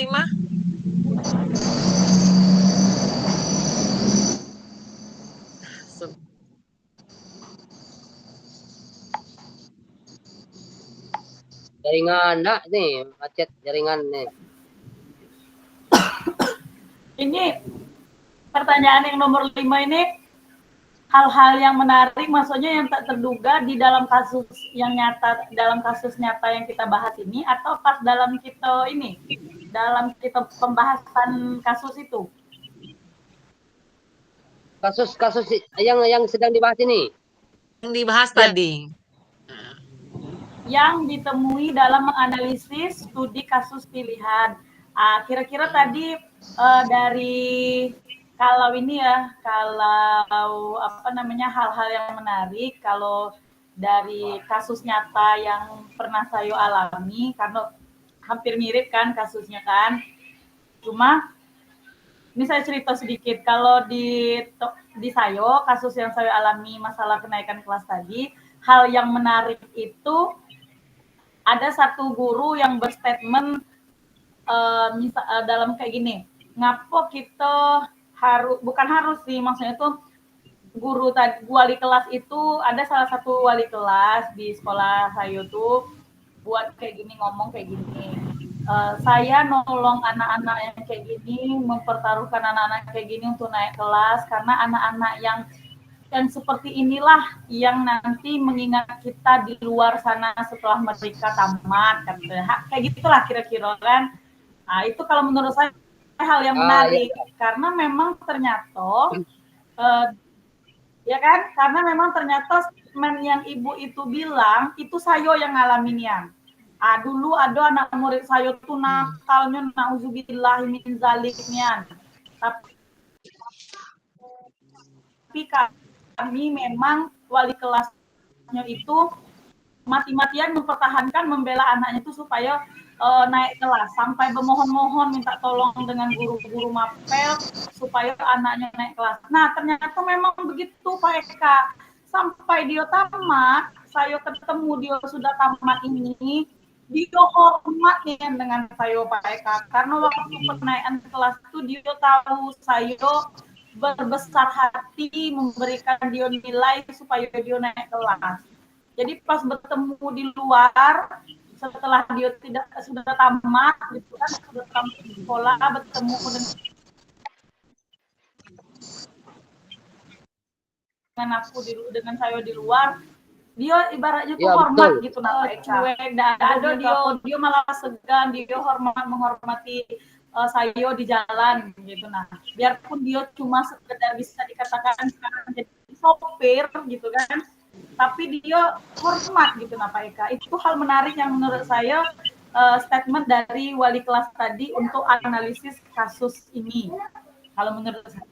Jaringan enggak nih, macet jaringan nih. Ini pertanyaan yang nomor 5 ini hal-hal yang menarik, maksudnya yang tak terduga di dalam kasus yang nyata, dalam kasus nyata yang kita bahas ini, atau pas dalam kita ini, dalam kita pembahasan kasus itu? Kasus yang sedang dibahas ini. Yang dibahas tadi. Yang ditemui dalam menganalisis studi kasus pilihan. Kira-kira tadi dari kalau ini ya, kalau apa namanya hal-hal yang menarik, kalau dari kasus nyata yang pernah saya alami, karena hampir mirip kan kasusnya kan. Cuma ini saya cerita sedikit, kalau di Sayo, kasus yang saya alami masalah kenaikan kelas tadi, hal yang menarik itu ada satu guru yang berstatement dalam kayak gini, ngapo kita bukan harus sih, maksudnya itu guru tadi, wali kelas itu, ada salah satu wali kelas di sekolah saya tuh buat kayak gini, ngomong kayak gini, saya nolong anak-anak yang kayak gini, mempertaruhkan anak-anak kayak gini untuk naik kelas, karena anak-anak yang seperti inilah yang nanti mengingat kita di luar sana setelah mereka tamat, kayak gitulah kira-kira kan. Nah, itu kalau menurut saya hal yang menarik, karena memang ternyata ya kan, karena memang ternyata statement yang ibu itu bilang itu saya yang ngalamin yang. Dulu ada anak murid saya tuh nakalnya, nauzubillah min zaliknya. Tapi kami memang wali kelasnya itu mati-matian mempertahankan membela anaknya itu supaya naik kelas, sampai bermohon-mohon minta tolong dengan guru-guru mapel supaya anaknya naik kelas. Nah, ternyata memang begitu Pak Eka. Sampai dia tamat, saya ketemu dia sudah tamat ini, dia hormat dengan saya Pak Eka. Karena waktu penaikan kelas itu dia tahu saya berbesar hati memberikan dia nilai supaya dia naik kelas. Jadi pas bertemu di luar, setelah dia sudah tamat, gitu kan, sudah tamat sekolah, bertemu dengan aku dengan saya di luar, dia ibaratnya tuh hormat betul. Gitu nah, cuek, ada dia malah segan, dia menghormati saya di jalan gitu. Nah, biarpun dia cuma sekedar bisa dikatakan sekarang jadi sopir gitu kan, tapi dia hormat gitu nah Pak Eka. Itu hal menarik yang menurut saya statement dari wali kelas tadi untuk analisis kasus ini. Kalau menurut saya.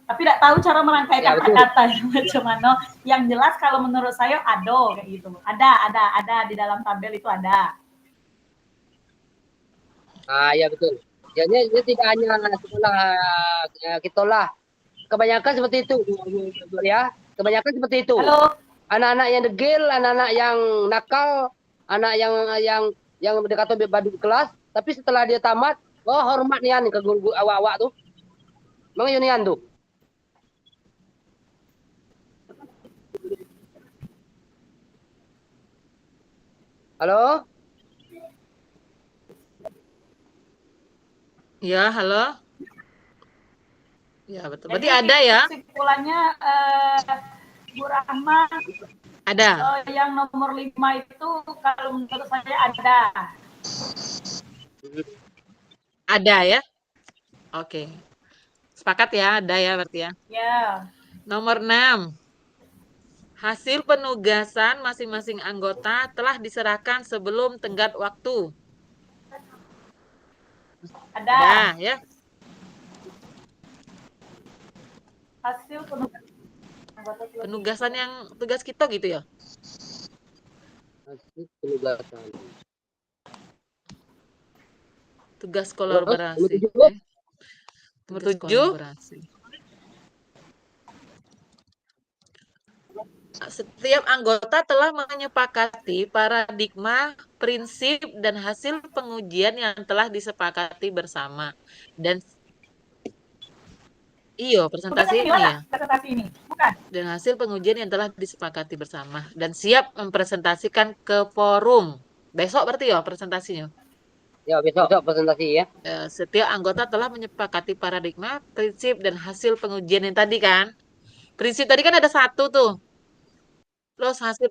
Tapi tidak tahu cara merangkai kata-kata macam mana. Yang jelas kalau menurut saya ada kayak gitu. Ada di dalam tabel itu ada. Ya betul. Jadi tidak hanya sekolah kita lah. Kebanyakan seperti itu ya. Kebanyakan seperti itu. Halo. Anak-anak yang degil, anak-anak yang nakal, anak yang mendekati badu kelas, tapi setelah dia tamat, hormat nian ke guru awak-awak tuh. Mang nian tuh. Halo? Ya, halo. Ya, betul. Berarti ada ya? Kesimpulannya Bu Rahma ada. Yang nomor 5 itu kalau menurut saya ada. Ada ya? Oke. Sepakat ya, ada ya berarti ya. Ya. Nomor 6. Hasil penugasan masing-masing anggota telah diserahkan sebelum tenggat waktu. Ada ya. Hasil penugasan yang tugas kita gitu ya? Hasil penugasan. Tugas kolaborasi. Nomor 7. Setiap anggota telah menyepakati paradigma, prinsip, dan hasil pengujian yang telah disepakati bersama. Dan presentasi ini ya. Presentasi ini, bukan. Dan hasil pengujian yang telah disepakati bersama dan siap mempresentasikan ke forum. Besok berarti ya presentasinya. Ya, besok presentasi ya. Setiap anggota telah menyepakati paradigma, prinsip, dan hasil pengujian yang tadi kan. Prinsip tadi kan ada 1 tuh. Terus hasil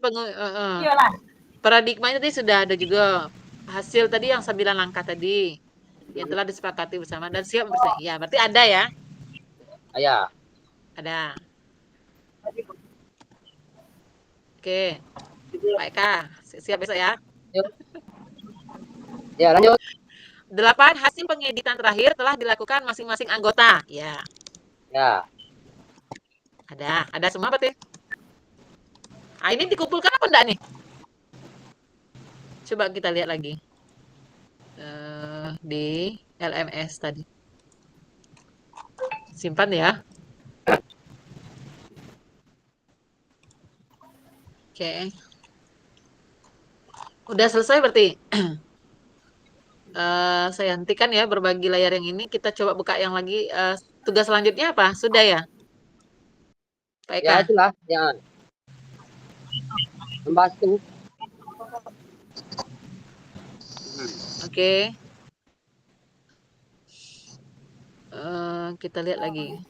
paradigma tadi sudah ada juga. Hasil tadi yang 9 langkah tadi yang telah disepakati bersama dan siap mempresentasikan. Ya, berarti ada ya? Ya. Ada. Oke. Pak Eka, siap besok ya? Ya, lanjut. 8. Hasil pengeditan terakhir telah dilakukan masing-masing anggota. Ya. Ya. Ada semua berarti? Ini dikumpulkan apa enggak nih? Coba kita lihat lagi. Di LMS tadi. Simpan ya. Oke. Udah selesai berarti. Saya hentikan ya berbagi layar yang ini. Kita coba buka yang lagi. Tugas selanjutnya apa? Sudah ya, Pak Eka? Ya itulah yang membahas itu. Oke. Kita lihat lagi.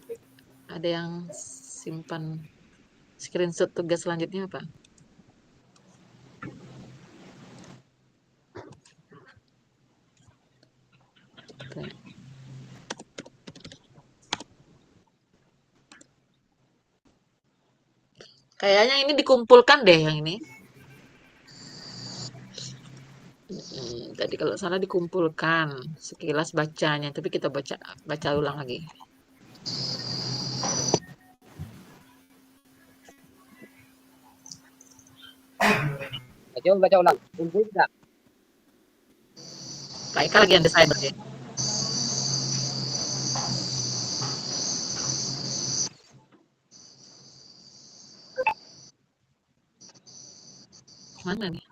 Ada yang simpan screenshot tugas selanjutnya apa? Oke. Kayaknya ini dikumpulkan deh yang ini. Tadi kalau salah dikumpulkan sekilas bacanya, tapi kita baca ulang lagi. Coba baca ulang. Kumpul tidak? Pak Eka lagi yang desain berarti. Mana nih?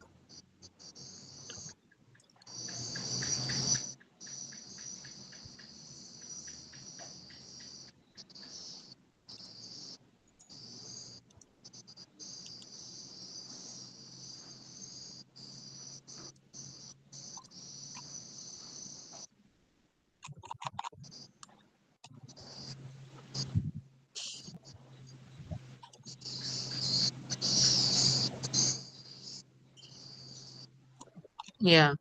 Ya.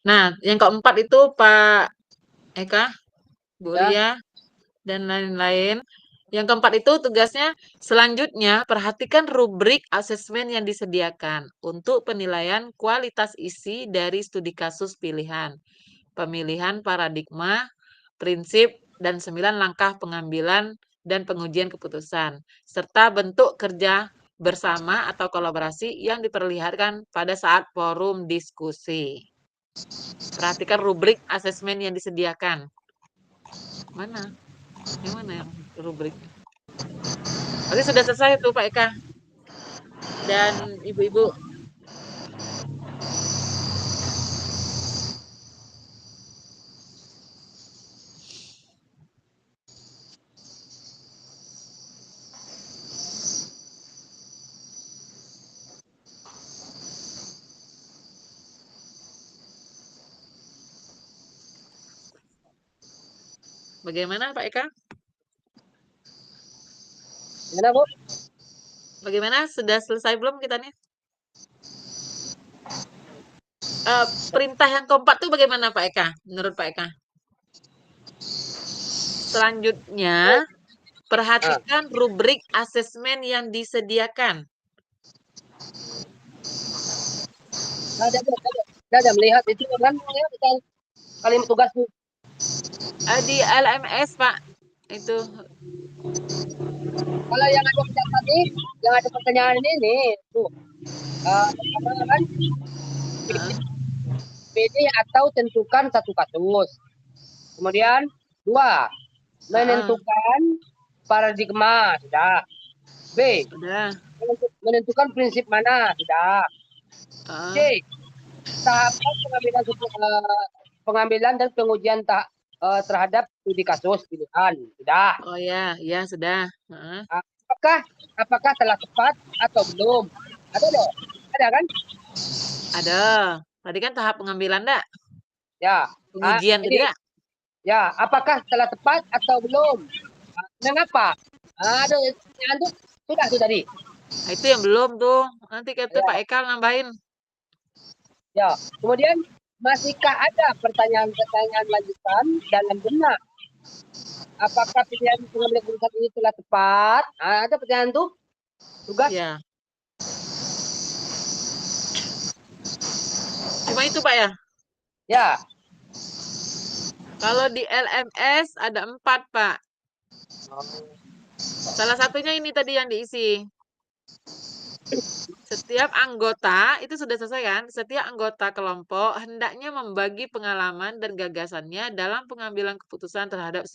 Nah, yang keempat itu Pak Eka, Bu Ya. Ria, dan lain-lain. Yang keempat itu tugasnya selanjutnya perhatikan rubrik asesmen yang disediakan untuk penilaian kualitas isi dari studi kasus pilihan, pemilihan paradigma, prinsip, dan 9 langkah pengambilan dan pengujian keputusan, serta bentuk kerja bersama atau kolaborasi yang diperlihatkan pada saat forum diskusi. Perhatikan rubrik asesmen yang disediakan. Mana? Yang mana yang rubrik? Oke, sudah selesai tuh Pak Eka dan Ibu-ibu. Bagaimana Pak Eka? Gimana Bu? Bagaimana? Sudah selesai belum kita nih? Perintah yang keempat tuh bagaimana Pak Eka? Menurut Pak Eka? Selanjutnya, perhatikan rubrik asesmen yang disediakan. Ada melihat itu kan ya, kalimat tugas tuh. Di LMS Pak. Itu. Kalau yang ada tadi, yang ada pertanyaan ini tuh. Apa kan? Pilih atau tentukan satu kasus. Kemudian 2, menentukan paradigma, sudah. B, Sudah. menentukan prinsip mana, sudah. C, tahapan pengambilan dan pengujian terhadap studi kasus pilihan, sudah. Oh ya, ya sudah. Apakah telah tepat atau belum? Ada dong? Ada kan? Ada. Tadi kan tahap pengambilan enggak? Ya. Pengujian tadi enggak? Ya, apakah telah tepat atau belum? Mengapa? Ada pertanyaan tuh sudah tuh tadi. Nah, itu yang belum tuh. Nanti kata Pak Eka nambahin. Ya, kemudian masihkah ada pertanyaan-pertanyaan lanjutan dalam benak? Apakah pilihan pengambilan keputusan ini telah tepat? Ada pertanyaan tuh. Tugas. Ya. Cuma itu Pak ya? Ya. Kalau di LMS ada 4 Pak. Salah satunya ini tadi yang diisi. Setiap anggota, itu sudah selesai kan? Setiap anggota kelompok hendaknya membagi pengalaman dan gagasannya dalam pengambilan keputusan terhadap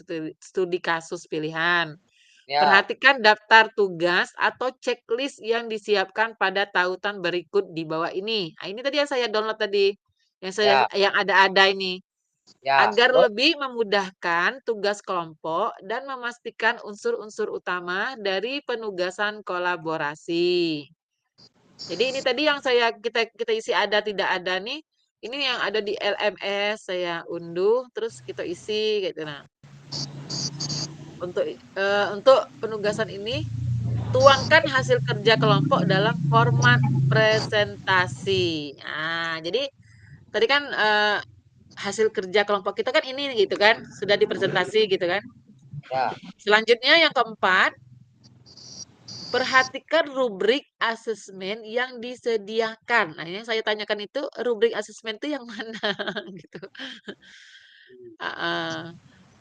studi kasus pilihan. Ya, Perhatikan daftar tugas atau checklist yang disiapkan pada tautan berikut di bawah ini. Nah, ini tadi yang saya download tadi, ya, yang ada ini. ya. Agar Terus, lebih memudahkan tugas kelompok dan memastikan unsur-unsur utama dari penugasan kolaborasi. Jadi ini tadi yang kita isi ada tidak ada nih, ini yang ada di LMS saya unduh terus kita isi gitu. Nah, untuk penugasan ini tuangkan hasil kerja kelompok dalam format presentasi. Nah, jadi tadi kan hasil kerja kelompok kita kan ini gitu kan, sudah dipresentasi gitu kan. ya, Selanjutnya yang keempat, perhatikan rubrik asesmen yang disediakan. Nah, yang saya tanyakan itu rubrik asesmen itu yang mana gitu.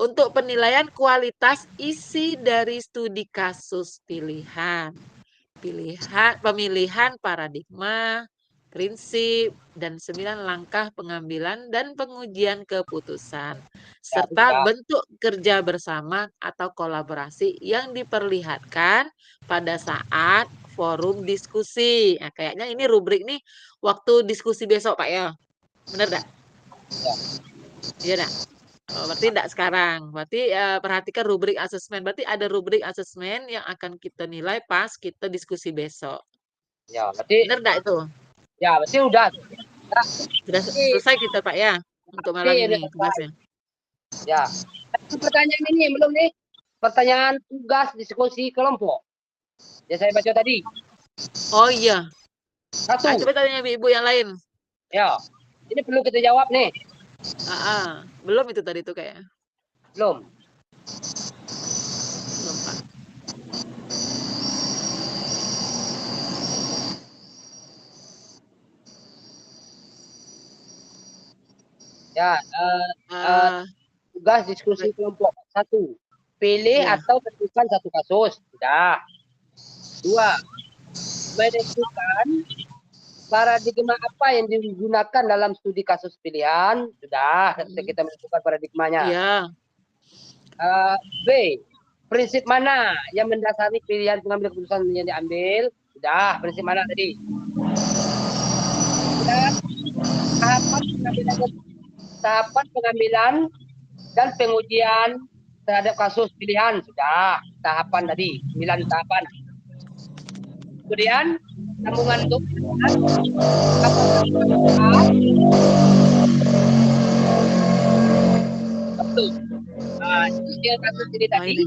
Untuk penilaian kualitas isi dari studi kasus pilihan. Pemilihan paradigma, prinsip, dan 9 langkah pengambilan dan pengujian keputusan, serta sudah. bentuk kerja bersama atau kolaborasi yang diperlihatkan pada saat forum diskusi. Nah, kayaknya ini rubrik nih waktu diskusi besok, Pak ya. Benar enggak? Iya enggak? Oh, berarti enggak sekarang. Berarti perhatikan rubrik asesmen. Berarti ada rubrik asesmen yang akan kita nilai pas kita diskusi besok. Ya, berarti Benar enggak itu? ya, berarti udah. Sudah selesai kita Pak ya untuk malam Iya, ini udah tugasnya. Ya. Pertanyaan ini belum nih. Pertanyaan tugas diskusi kelompok. Ya saya baca tadi. Oh iya. Satu. Coba tanya ibu yang lain. Ya. Ini perlu kita jawab nih. Belum itu tadi tuh kayaknya. Belum. Belum Pak. Ya. Tugas diskusi kelompok. Satu. Pilih Ya. atau tentukan satu kasus. Sudah. Dua. Menentukan paradigma apa yang digunakan dalam studi kasus pilihan. Sudah. Kita menentukan paradigmanya. Iya. B. Prinsip mana yang mendasari pilihan pengambil keputusan yang diambil? Sudah. Prinsip mana tadi? Sudah. Tahapan pengambilan dan pengujian terhadap kasus pilihan. Sudah. Tahapan tadi. 9 tahapan. Kemudian sambungan untuk betul. Ini kasus ini tadi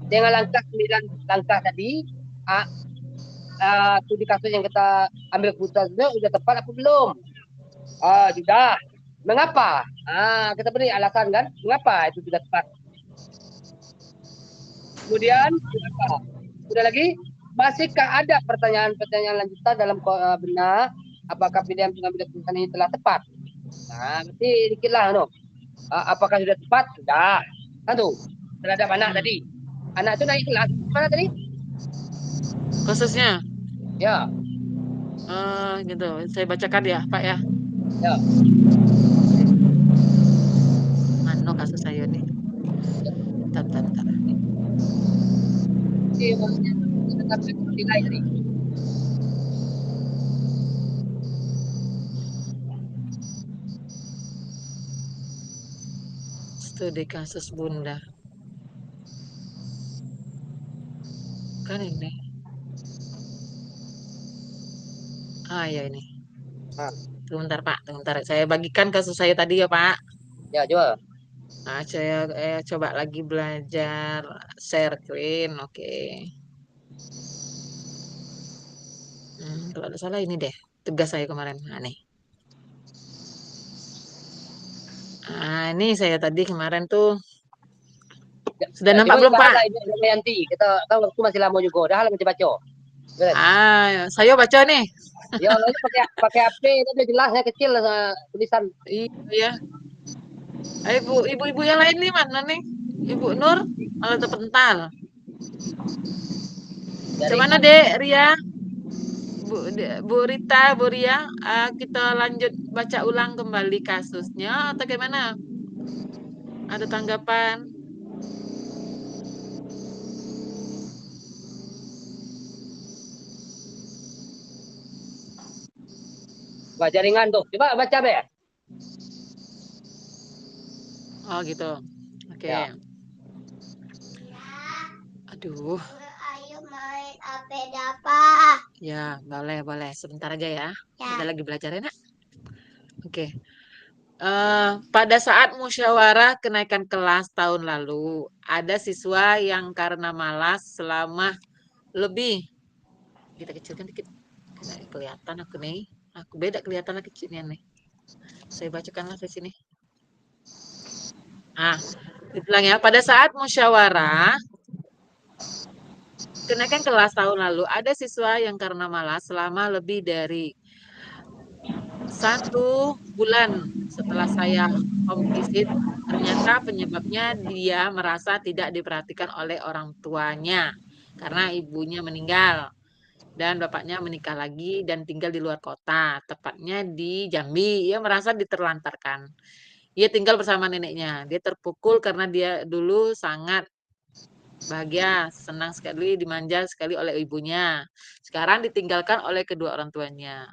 dengan langkah 9 langkah tadi. Studi kasus yang kita ambil keputusan sudah tepat apa belum? Sudah. Mengapa? Kita beri alasan kan? Mengapa itu tidak tepat? Kemudian, mengapa? Sudah lagi? Masihkah ada pertanyaan-pertanyaan lanjutan dalam benak? Apakah pilihan pengambilan keputusan ini telah tepat? Berarti dikitlah, no. Apakah sudah tepat? Sudah. Satu. Terhadap anak tadi. Anak itu naik kelas. Mana tadi? Kasusnya? Ya. Gitu. Saya bacakan ya, Pak ya. Ya. Mana kasus saya nih? Bentar. Nilai tadi. Studi kasus Bunda. Kan ini. Ya ini. Sebentar Pak, sebentar. Saya bagikan kasus saya tadi ya Pak. Ya, coba. Saya coba lagi belajar share screen. Oke. Kalau ada salah ini deh. Tugas saya kemarin. Nih. Ini saya tadi kemarin tuh. Sudah nampak belum Pak? Nanti kita tahu waktu masih lama juga. Udah baca. Saya baca nih. Ya, pakai HP itu jelas ya kecil tulisan. Iya. Ibu yang lain nih mana nih? Ibu Nur malah terpental. Gimana Dek Ria? Bu Rita, Bu Ria, kita lanjut baca ulang kembali kasusnya atau gimana? Ada tanggapan? Wah, jaringan tuh. Coba baca, Be. Oh gitu. Oke. Ya. Aduh, Ayo main apa? ya boleh. Sebentar aja ya. Ya. Kita lagi belajar ya, Nak. Oke. Pada saat musyawarah kenaikan kelas tahun lalu, ada siswa yang karena malas selama lebih. Kita kecilkan dikit. Nggak kelihatan aku nih. Aku beda kelihatan kecilnya nih. Saya bacakanlah di sini. Dibilang ya, pada saat musyawarah kenaikan kelas tahun lalu, ada siswa yang karena malas selama lebih dari 1 bulan setelah saya home visit, ternyata penyebabnya dia merasa tidak diperhatikan oleh orang tuanya karena ibunya meninggal dan bapaknya menikah lagi dan tinggal di luar kota, tepatnya di Jambi. Ia merasa diterlantarkan. Ia tinggal bersama neneknya. Dia terpukul karena dia dulu sangat bahagia, senang sekali, dimanja sekali oleh ibunya. Sekarang ditinggalkan oleh kedua orang tuanya.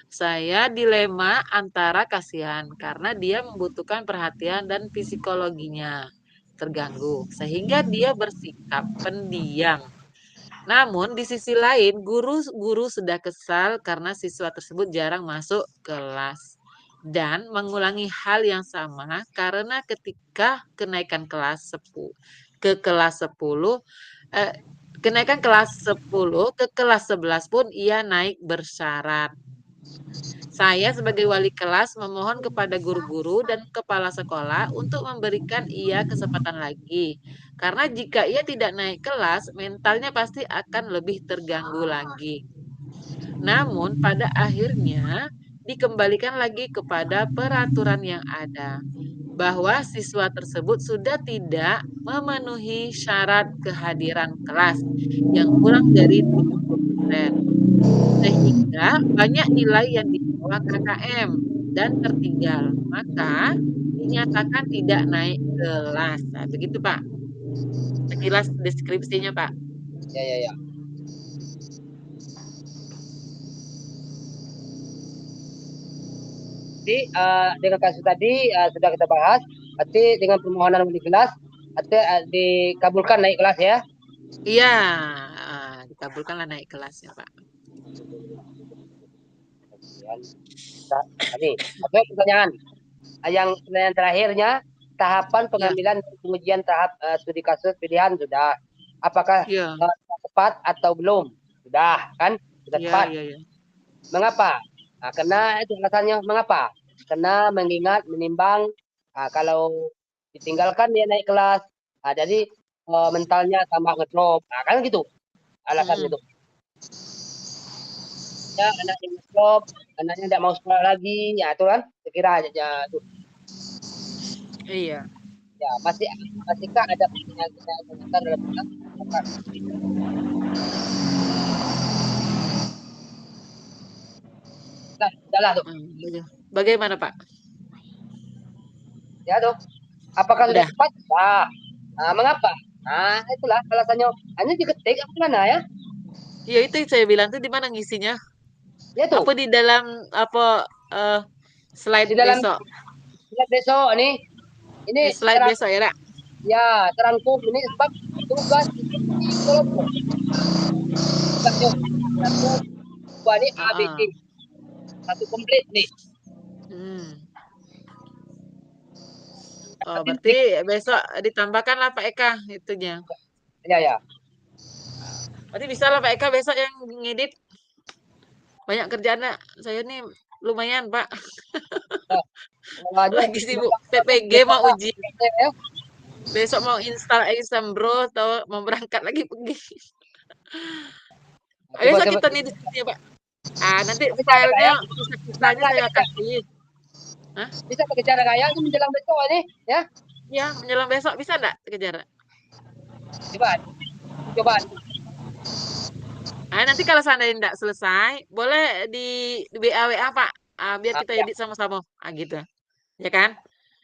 Saya dilema antara kasihan karena dia membutuhkan perhatian dan psikologinya terganggu, sehingga dia bersikap pendiam. Namun di sisi lain, guru sudah kesal karena siswa tersebut jarang masuk kelas dan mengulangi hal yang sama karena ketika kenaikan kelas 10 ke kelas 10 kenaikan kelas 10 ke kelas 11 pun ia naik bersyarat. Saya sebagai wali kelas memohon kepada guru-guru dan kepala sekolah untuk memberikan ia kesempatan lagi. Karena jika ia tidak naik kelas, mentalnya pasti akan lebih terganggu lagi. Namun pada akhirnya dikembalikan lagi kepada peraturan yang ada, bahwa siswa tersebut sudah tidak memenuhi syarat kehadiran kelas yang kurang dari 70%. Sehingga banyak nilai yang di bawah KKM dan tertinggal, maka dinyatakan tidak naik kelas. Nah, begitu Pak. Sekilas deskripsinya Pak. Ya. Jadi dengan kasus tadi sudah kita bahas. Berarti dengan permohonan wali kelas, berarti dikabulkan naik kelas ya? Iya, dikabulkanlah naik kelas ya Pak. Ini, oke, pertanyaan. Yang pertanyaan terakhirnya, tahapan pengambilan pengujian tahap studi kasus pilihan sudah. Apakah tepat atau belum? Sudah, kan? Sudah tepat. Iya. Mengapa? Nah, karena itu alasannya mengapa? Karena mengingat, menimbang, kalau ditinggalkan dia naik kelas, jadi mentalnya tambah ngedrop. Nah, kan gitu alasan itu. Ya, anaknya ngedrop, anaknya tidak mau sekolah lagi, ya itu kan, sekira aja itu. Iya. Ya, masihkah ada pertanyaan dalam kelas? Nah, udahlah tuh. Bagaimana Pak? Ya tuh. Apakah sudah tepat? Nah, mengapa? Nah, itulah alasannya. Hanya diketik apa mana ya? Ya itu saya bilang tuh di mana ngisinya? Ya tuh. Apa di dalam slide di dalam besok? Slide besok nih. Ini slide besok ya, Nak? Ya, terangkum ini sebab tugas di kelompok. Tugasnya ini ABC. Satu komplit nih. Oh, berarti besok ditambahkanlah Pak Eka itunya. Ya. Berarti bisa lah Pak Eka besok yang ngedit. Banyak kerjaan, Nak. Saya nih lumayan, Pak. Lagi sibuk PPG mau uji. Besok mau install Exambro atau mau berangkat lagi pergi. Besok kita nih diskusi, Pak. Nanti filenya saya kasih. Hah? Bisa kejar kayak ini menjelang besok ini, ya? Ya, menjelang besok bisa enggak kejar? Coba. Nanti kalau seandainya enggak selesai, boleh di WA Pak. Biar kita Ya, edit sama-sama. Gitu. Ya kan?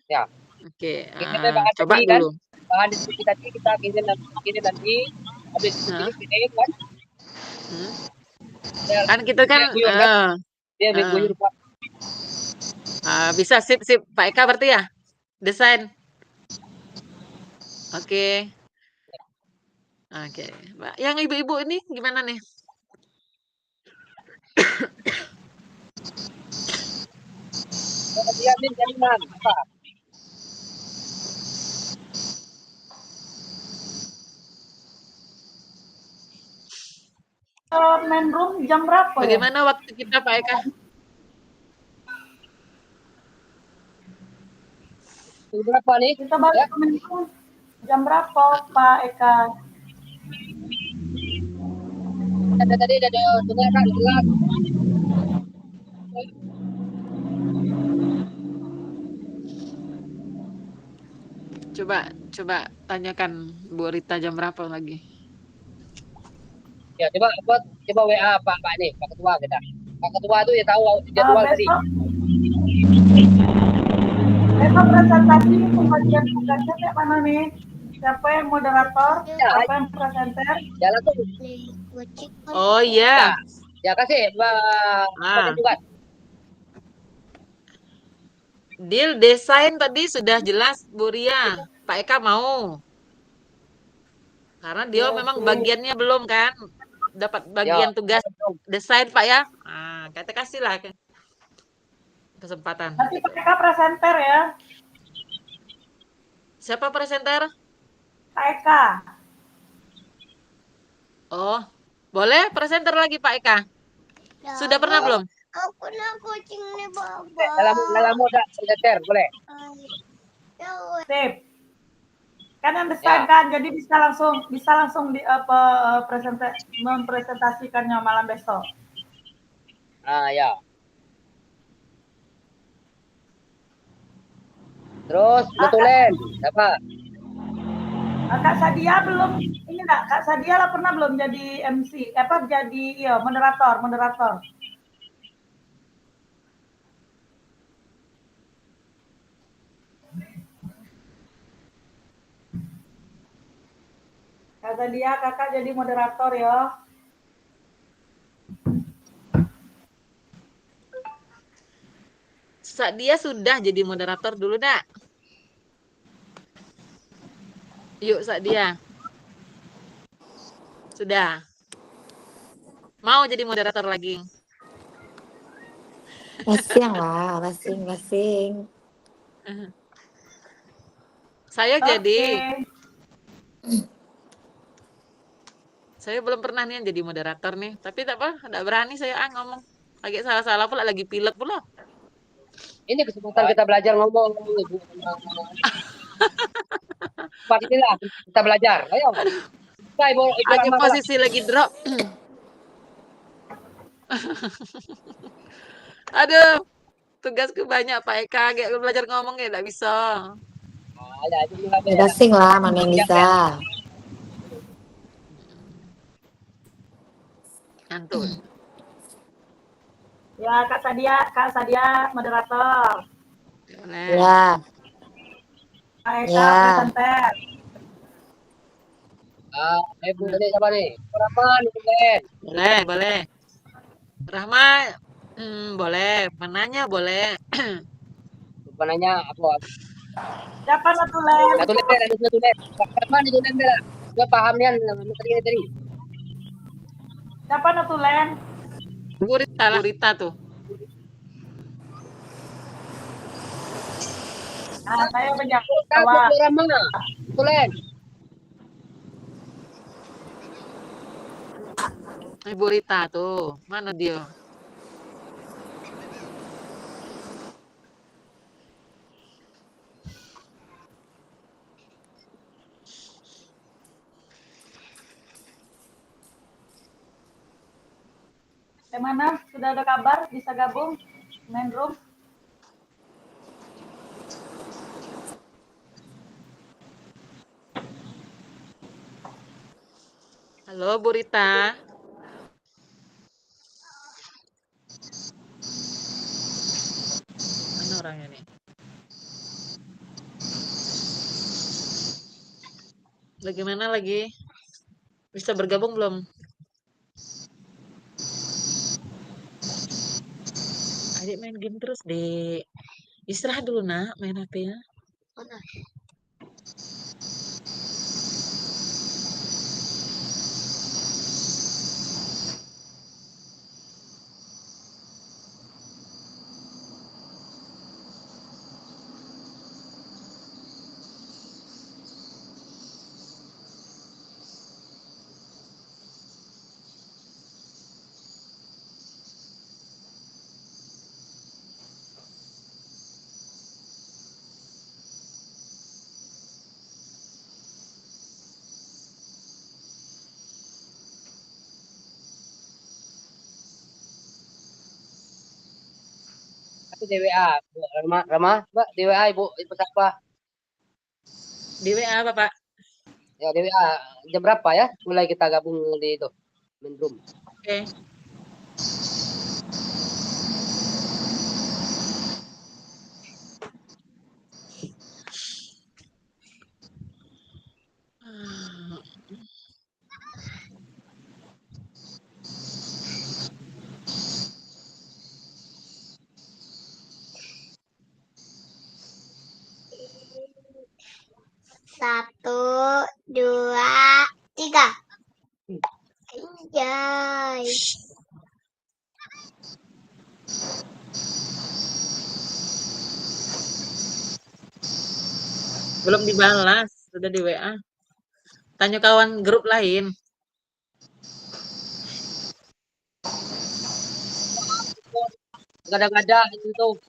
ya. Oke. Kirimnya bahan Coba tadi kan, dulu. bahan diskusi tadi kita kirim nanti, habis diskusi Hah? kirim kan, Hmm. biar Kan kita kan biar guyur kan, biar eh, guyur Pak. bisa sip Pak Eka berarti ya? Desain. Oke. Oke. Mbak, yang ibu-ibu ini gimana nih? Dia min jaminan apa? Main room jam berapa ya? Bagaimana waktu kita Pak Eka? Berapa nih? Kita balik Ya, ke main room jam berapa Pak Eka? tadi ada dengar kan jelas. Coba tanyakan Bu Rita jam berapa lagi. Ya, coba WA Pak ini, Pak Ketua kita. Pak Ketua itu ya tahu jadwal tadi. Besok presentasi pembagian tugasnya kayak mana nih? Siapa yang moderator? Ya, Siapa yang presenter? jalan tuh. Oh iya. Ya kasih Pak tugas. Deal desain tadi sudah jelas Bu Ria. Pak Eka mau. Karena dia memang bagiannya belum kan. Dapat bagian tugas desain Pak ya. Kita kasih lah kesempatan. Nanti Pak Eka presenter ya. Siapa presenter? Pak Eka. Oh, boleh presenter lagi Pak Eka. Sudah pernah belum? Aku nak kucing nih baba. Dalam udah presenter boleh. Sip. Kan yang desain kan, jadi bisa langsung di mempresentasikannya malam besok. Ya. Terus betulen, siapa? Kak Sadia belum ini enggak? Kak Sadia lah pernah belum jadi MC? Jadi moderator. Kak Sadia, kakak jadi moderator ya. Dia sudah jadi moderator dulu, Dak. Yuk, dia. Sudah. Mau jadi moderator lagi? Basing lah, basing. Saya jadi. Okay. Saya belum pernah nih jadi moderator nih. Tapi tak apa, enggak berani saya ngomong. Lagi salah-salah pula, lagi pilek pula. Ini kesempatan kita belajar ngomong. Cepat inilah kita belajar. Ayo. Lagi posisi lagi drop. Aduh, tugasku banyak Pak Eka. Kayak belajar ngomong ya enggak bisa. Basing lah, mana yang bisa. Antun. Ya, Kak Sadia moderator. Boleh. Ya. Pak Eka presenter. Ibu tadi siapa nih? Rahman, boleh. Boleh. Rahma, boleh. Mananya boleh. Mananya apa? Siapa Natulen? Satu len. Rahman itu len bela. Dia paham nih tadi. Siapa Natulen? Gurita tuh. Saya penjawab. Rahman. Tulen. Ibu Rita tuh, mana dia? Mana? Sudah ada kabar bisa gabung main room? Halo Bu Rita. Bagaimana lagi? Bisa bergabung belum? Adik main game terus, Dek. Istirahat dulu, Nak, main HP-nya. Aku di WA, Rama, Mbak, di WA Ibu siapa? Di WA, Bapak. Ya di WA jam berapa ya? Mulai kita gabung di itu main room. Oke. Satu, dua, tiga. Anjay. Belum dibalas, sudah di WA. Tanya kawan grup lain. Gada-gada itu.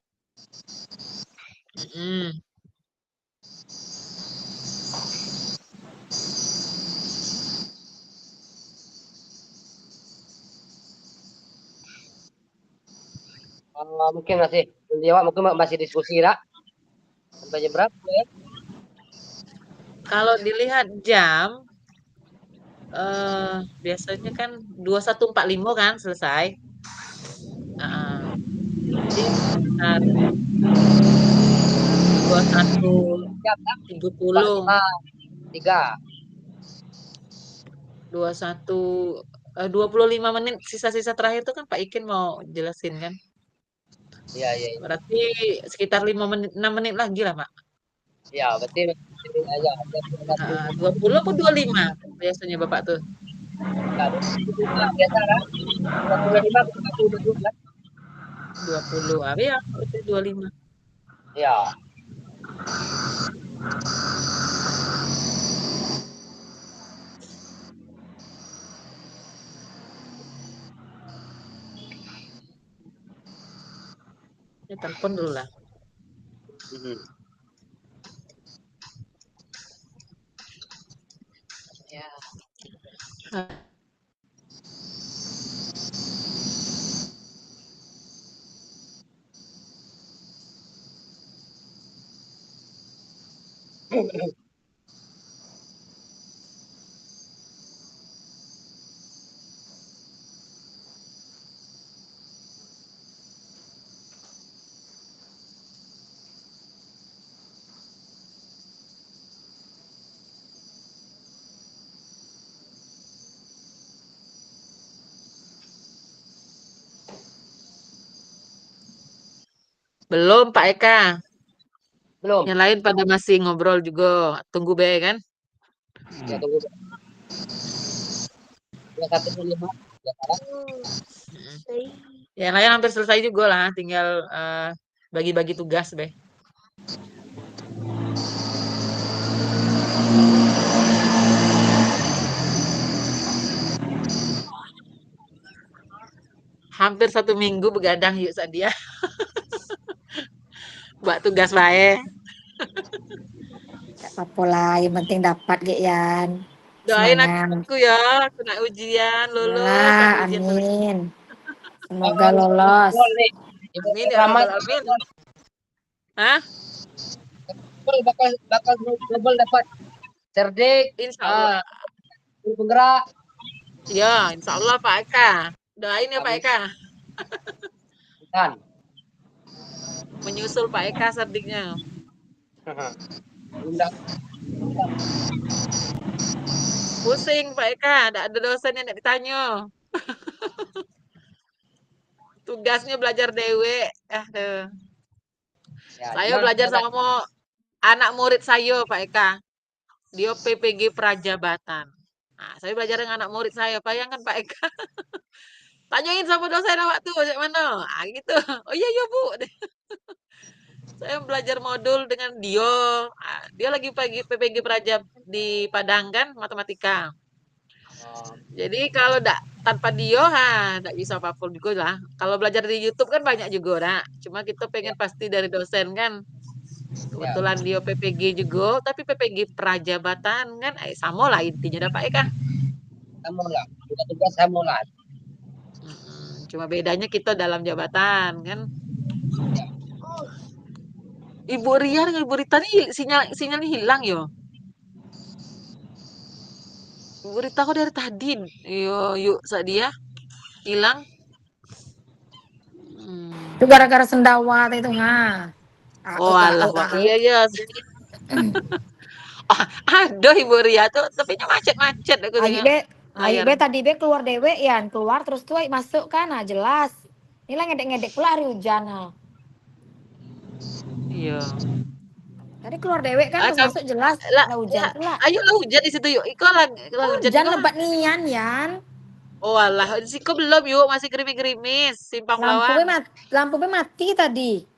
Mm. Mungkin masih jawab, mungkin masih diskusi lah. Sampai jam berapa ya? Kalau dilihat jam, biasanya kan 21.45 kan selesai. Jadi sekitar 21.30. Jam lah. 3. 25 menit sisa-sisa terakhir itu kan Pak Ikin mau jelasin kan. Iya, iya. Berarti sekitar 5 menit, 6 menit lagi lah, Pak. Ya, berarti aja. 20 apa 25 biasanya Bapak tuh? Ya, biasa lah. 25 ke 20. Ya, berarti 25. Ya. Ya, telepon dulu lah. Ya. Belum Pak Eka. Belum. Yang lain pada masih ngobrol juga. Tunggu be kan? Ya, tunggu. 21.05. Ya, salah. Yang lain hampir selesai juga lah. Tinggal bagi-bagi tugas be. Hampir 1 minggu begadang yuk Sadia. Buat tugas baik. Gak apa-apa lah, yang penting dapat Yan. Doain Semangat. aku ya, kena ujian, lulus. Lah, Ujian amin. Semoga lolos. Amin ya rabbal alamin. Hah? Bakal global dapat cerdik, Insya Allah. penggerak. Ya, insya Allah Pak Eka. Doain ya Pak Eka. Kan. Menyusul Pak Eka serdiknya. Belum dah. Pusing Pak Eka, ndak ada dosen yang ndak ditanya. Tugasnya belajar dewe. Aduh. Ya, Saya cuma belajar enggak. sama anak murid saya Pak Eka. Dia PPG Prajabatan. Nah, saya belajar dengan anak murid saya. Bayangkan Pak Eka. Tanyain sama dosen awak tuh, macam mana? Ah, gitu. Oh iya, iya Bu. Saya belajar modul dengan Dio. Ah, dia lagi PPG Prajab di Padang kan, matematika. Oh, Jadi kalau tanpa Dio, nggak bisa apa-apa juga lah. Kalau belajar di YouTube kan banyak juga, nak. Cuma kita ya, pengen pasti dari dosen kan. ya. Kebetulan Dio PPG juga, tapi PPG Prajabatan kan, sama lah intinya, dah Pak Eka. Sama lah. Tugas sama lah. Cuma bedanya kita dalam jabatan kan. Ibu Ria dengan Ibu Rita nih sinyalnya hilang yo. Ibu Rita kok dari tadi? Yuk saat dia hilang. Itu gara-gara sendawa itu Oh alah, wah iya ya. Aduh Ibu Ria tuh, tapi macet-macet aku Ayo tengok be, ayo layar. be tadi be keluar dewe ya, keluar terus tuh masuk kan, jelas. Ini lah ngedek-ngedek pula hari hujan Iya. Tadi keluar dewe kan terus masuk jelas, ada hujan pula. Ayo lah hujan di situ yuk. Iko lah hujan Hujan juga. lebat nian Yan. Oh alah, Siko belum yuk, masih gerimis-gerimis, simpang bawang. Lampu be mati tadi.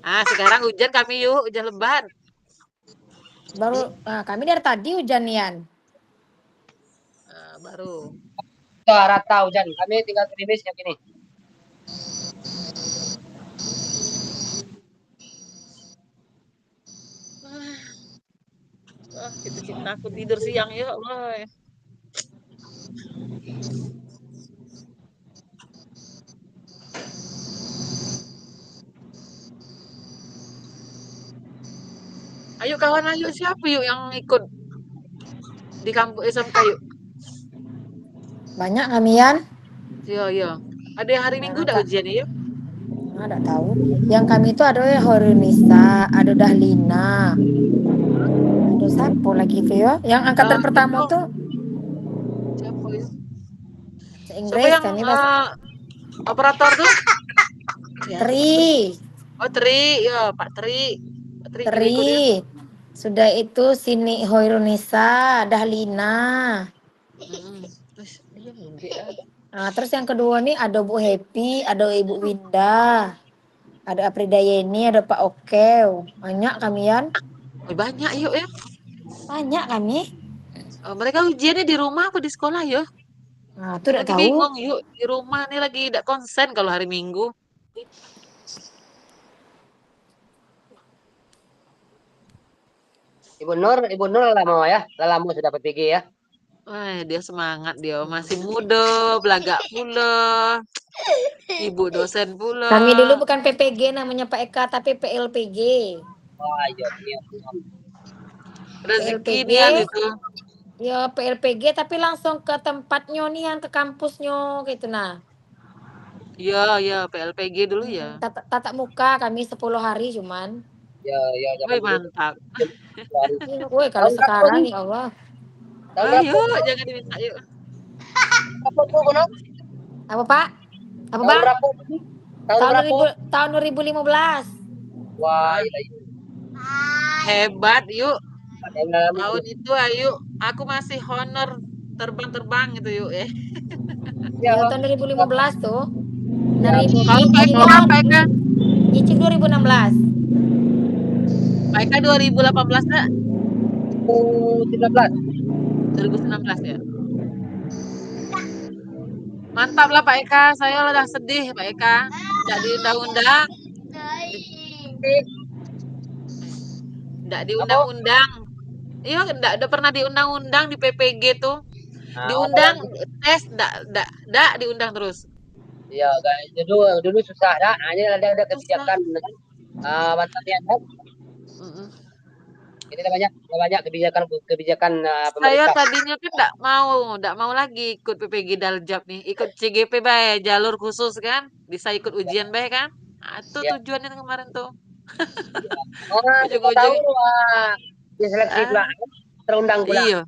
Sekarang hujan kami yuk, hujan lebat. Baru kami dari tadi hujan Yan. Baru. Rata hujan. Kami tinggal gerimis yang gini. Cita-cita aku tidur siang yuk, boy. Ayo kawan, ayo siapa yuk yang ikut di kampus SMK yuk? Banyak kami Yan. Iya. Ada yang hari Minggu udah ujian yuk? Nggak tahu. Yang kami itu ada Horunisa, ada Dahlina, ada siapa lagi itu ya? Yang angkatan pertama tuh siapa ya? Inggris yang kami bahasa operator tuh? Tri. Oh Tri, ya Pak Tri. Tri. Sudah itu sini Horunisa, Dahlina. Terus yang kedua nih ada Bu Happy, ada Ibu Winda, ada Aprida Yeni, ada Pak Okew. Banyak kami Yan. Banyak yuk ya. Banyak kami. Mereka ujiannya di rumah apa di sekolah ya? Itu udah tahu. Bingung yuk, di rumah nih lagi tidak konsen kalau hari Minggu. Ibu Nur lama sudah PPG ya. Dia semangat dia, masih muda, belagak pula. Ibu dosen pula. Kami dulu bukan PPG namanya Pak Eka, tapi PLPG. Wah, iya. Rezeki dia gitu. Ya PLPG tapi langsung ke tempatnya nih, ke kampusnya gitu nah. Iya, PLPG dulu ya. Tatap muka kami 10 hari cuman. Ya, mantap. Woi, kalau sekarang ya Allah. Ayo, jangan diminta yuk. Apa Pak? Apa Bang? Tahun 2015. Wah, hebat yuk. Tahun itu ayo, aku masih honor terbang gitu yuk Ya, tahun 2015 tuh. Kalau Pak Eka? Nyicil 2016. Pak Eka 2018 enggak? 2019 ya. Mantap lah Pak Eka, saya udah sedih Pak Eka. Enggak di undang-undang. Enggak di undang-undang. Iya, enggak pernah diundang-undang di PPG tuh. Diundang tes enggak diundang terus. Iya, guys. Dulu susah dah. Hanya ada kebijakan mantannya kan. Ini banyak kebijakan pemerintah. Saya tadinya kan enggak mau lagi ikut PPG Daljab nih. Ikut CGP bae, jalur khusus kan. Bisa ikut ujian bae kan. Itu Ya. tujuannya kemarin tuh. Siapa tahu Ujung-ujung diseleksi pula, ah, terundang pula. iya.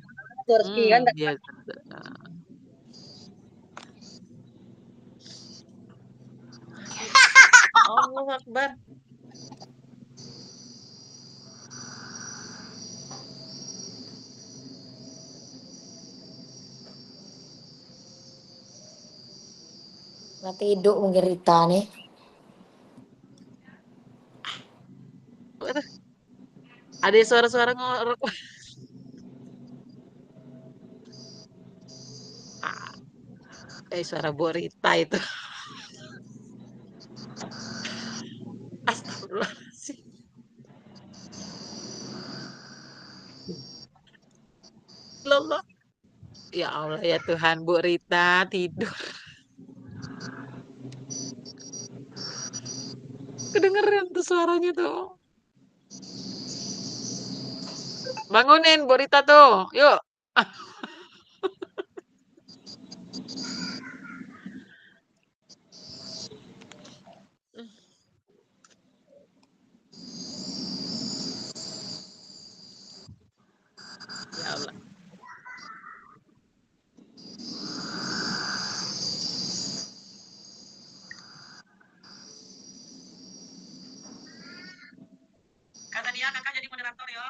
Itu rezeki kan. Iya. Allahu Akbar. Nanti hidup mungkin Rita nih. Waduh, ada suara-suara ngorok. Ah, suara Bu Rita itu. Astagfirullahaladzim. Allah. Ya Allah ya Tuhan, Bu Rita tidur. Kedengeran tuh suaranya tuh. Bangunin Bu Rita tuh. Yuk. Ya Allah. Kata dia kakak jadi moderator ya.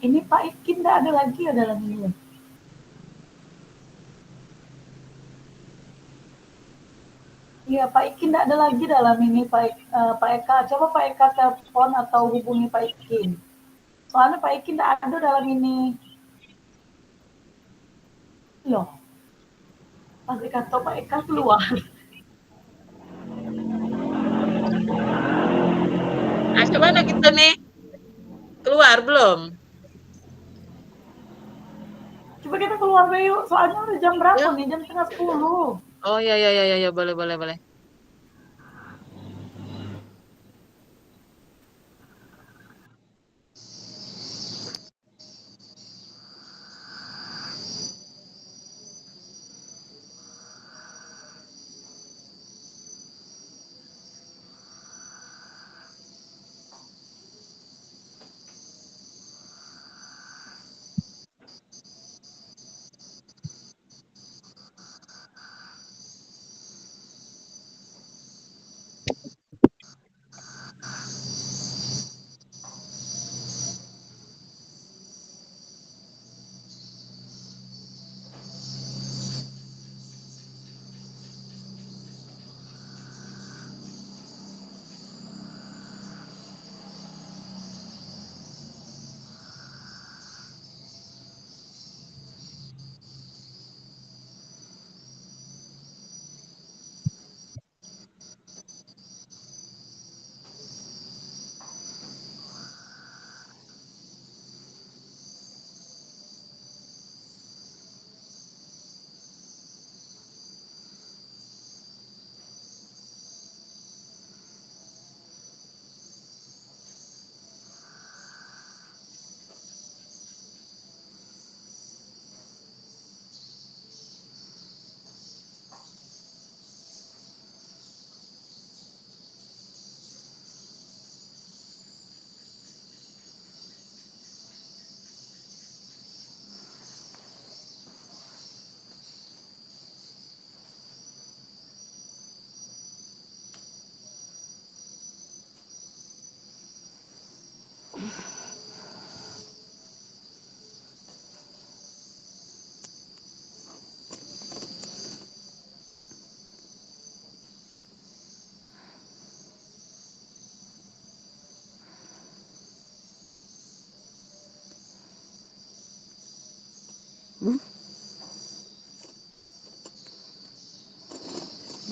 Ini Pak Ikin nggak ada lagi ya dalam ini. Iya, Pak Ikin nggak ada lagi dalam ini, Pak Eka. Coba Pak Eka telepon atau hubungi Pak Ikin. Soalnya Pak Ikin nggak ada dalam ini. Loh, Pak Eka atau Pak Eka keluar. Coba mana kita nih? Keluar belum? Coba kita keluar deh yuk. Soalnya udah jam berapa Ya. nih? Jam setengah 10. Oh ya boleh boleh.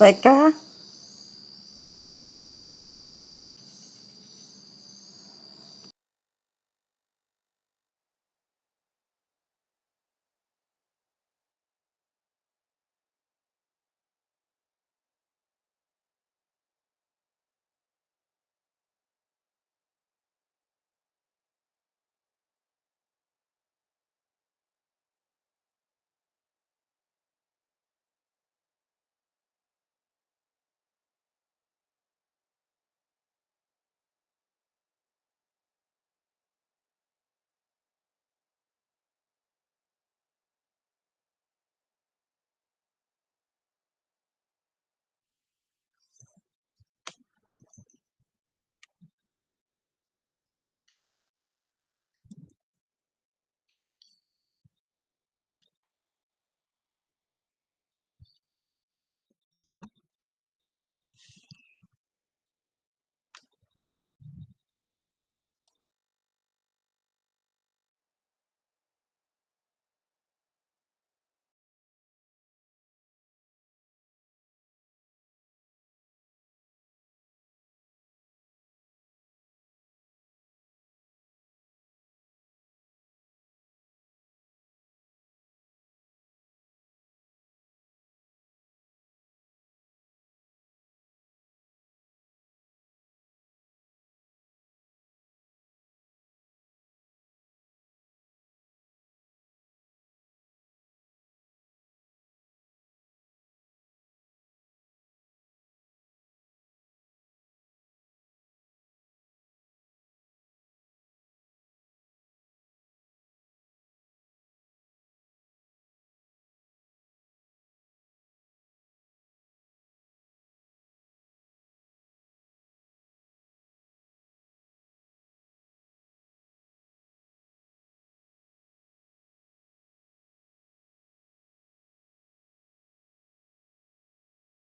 Baiklah,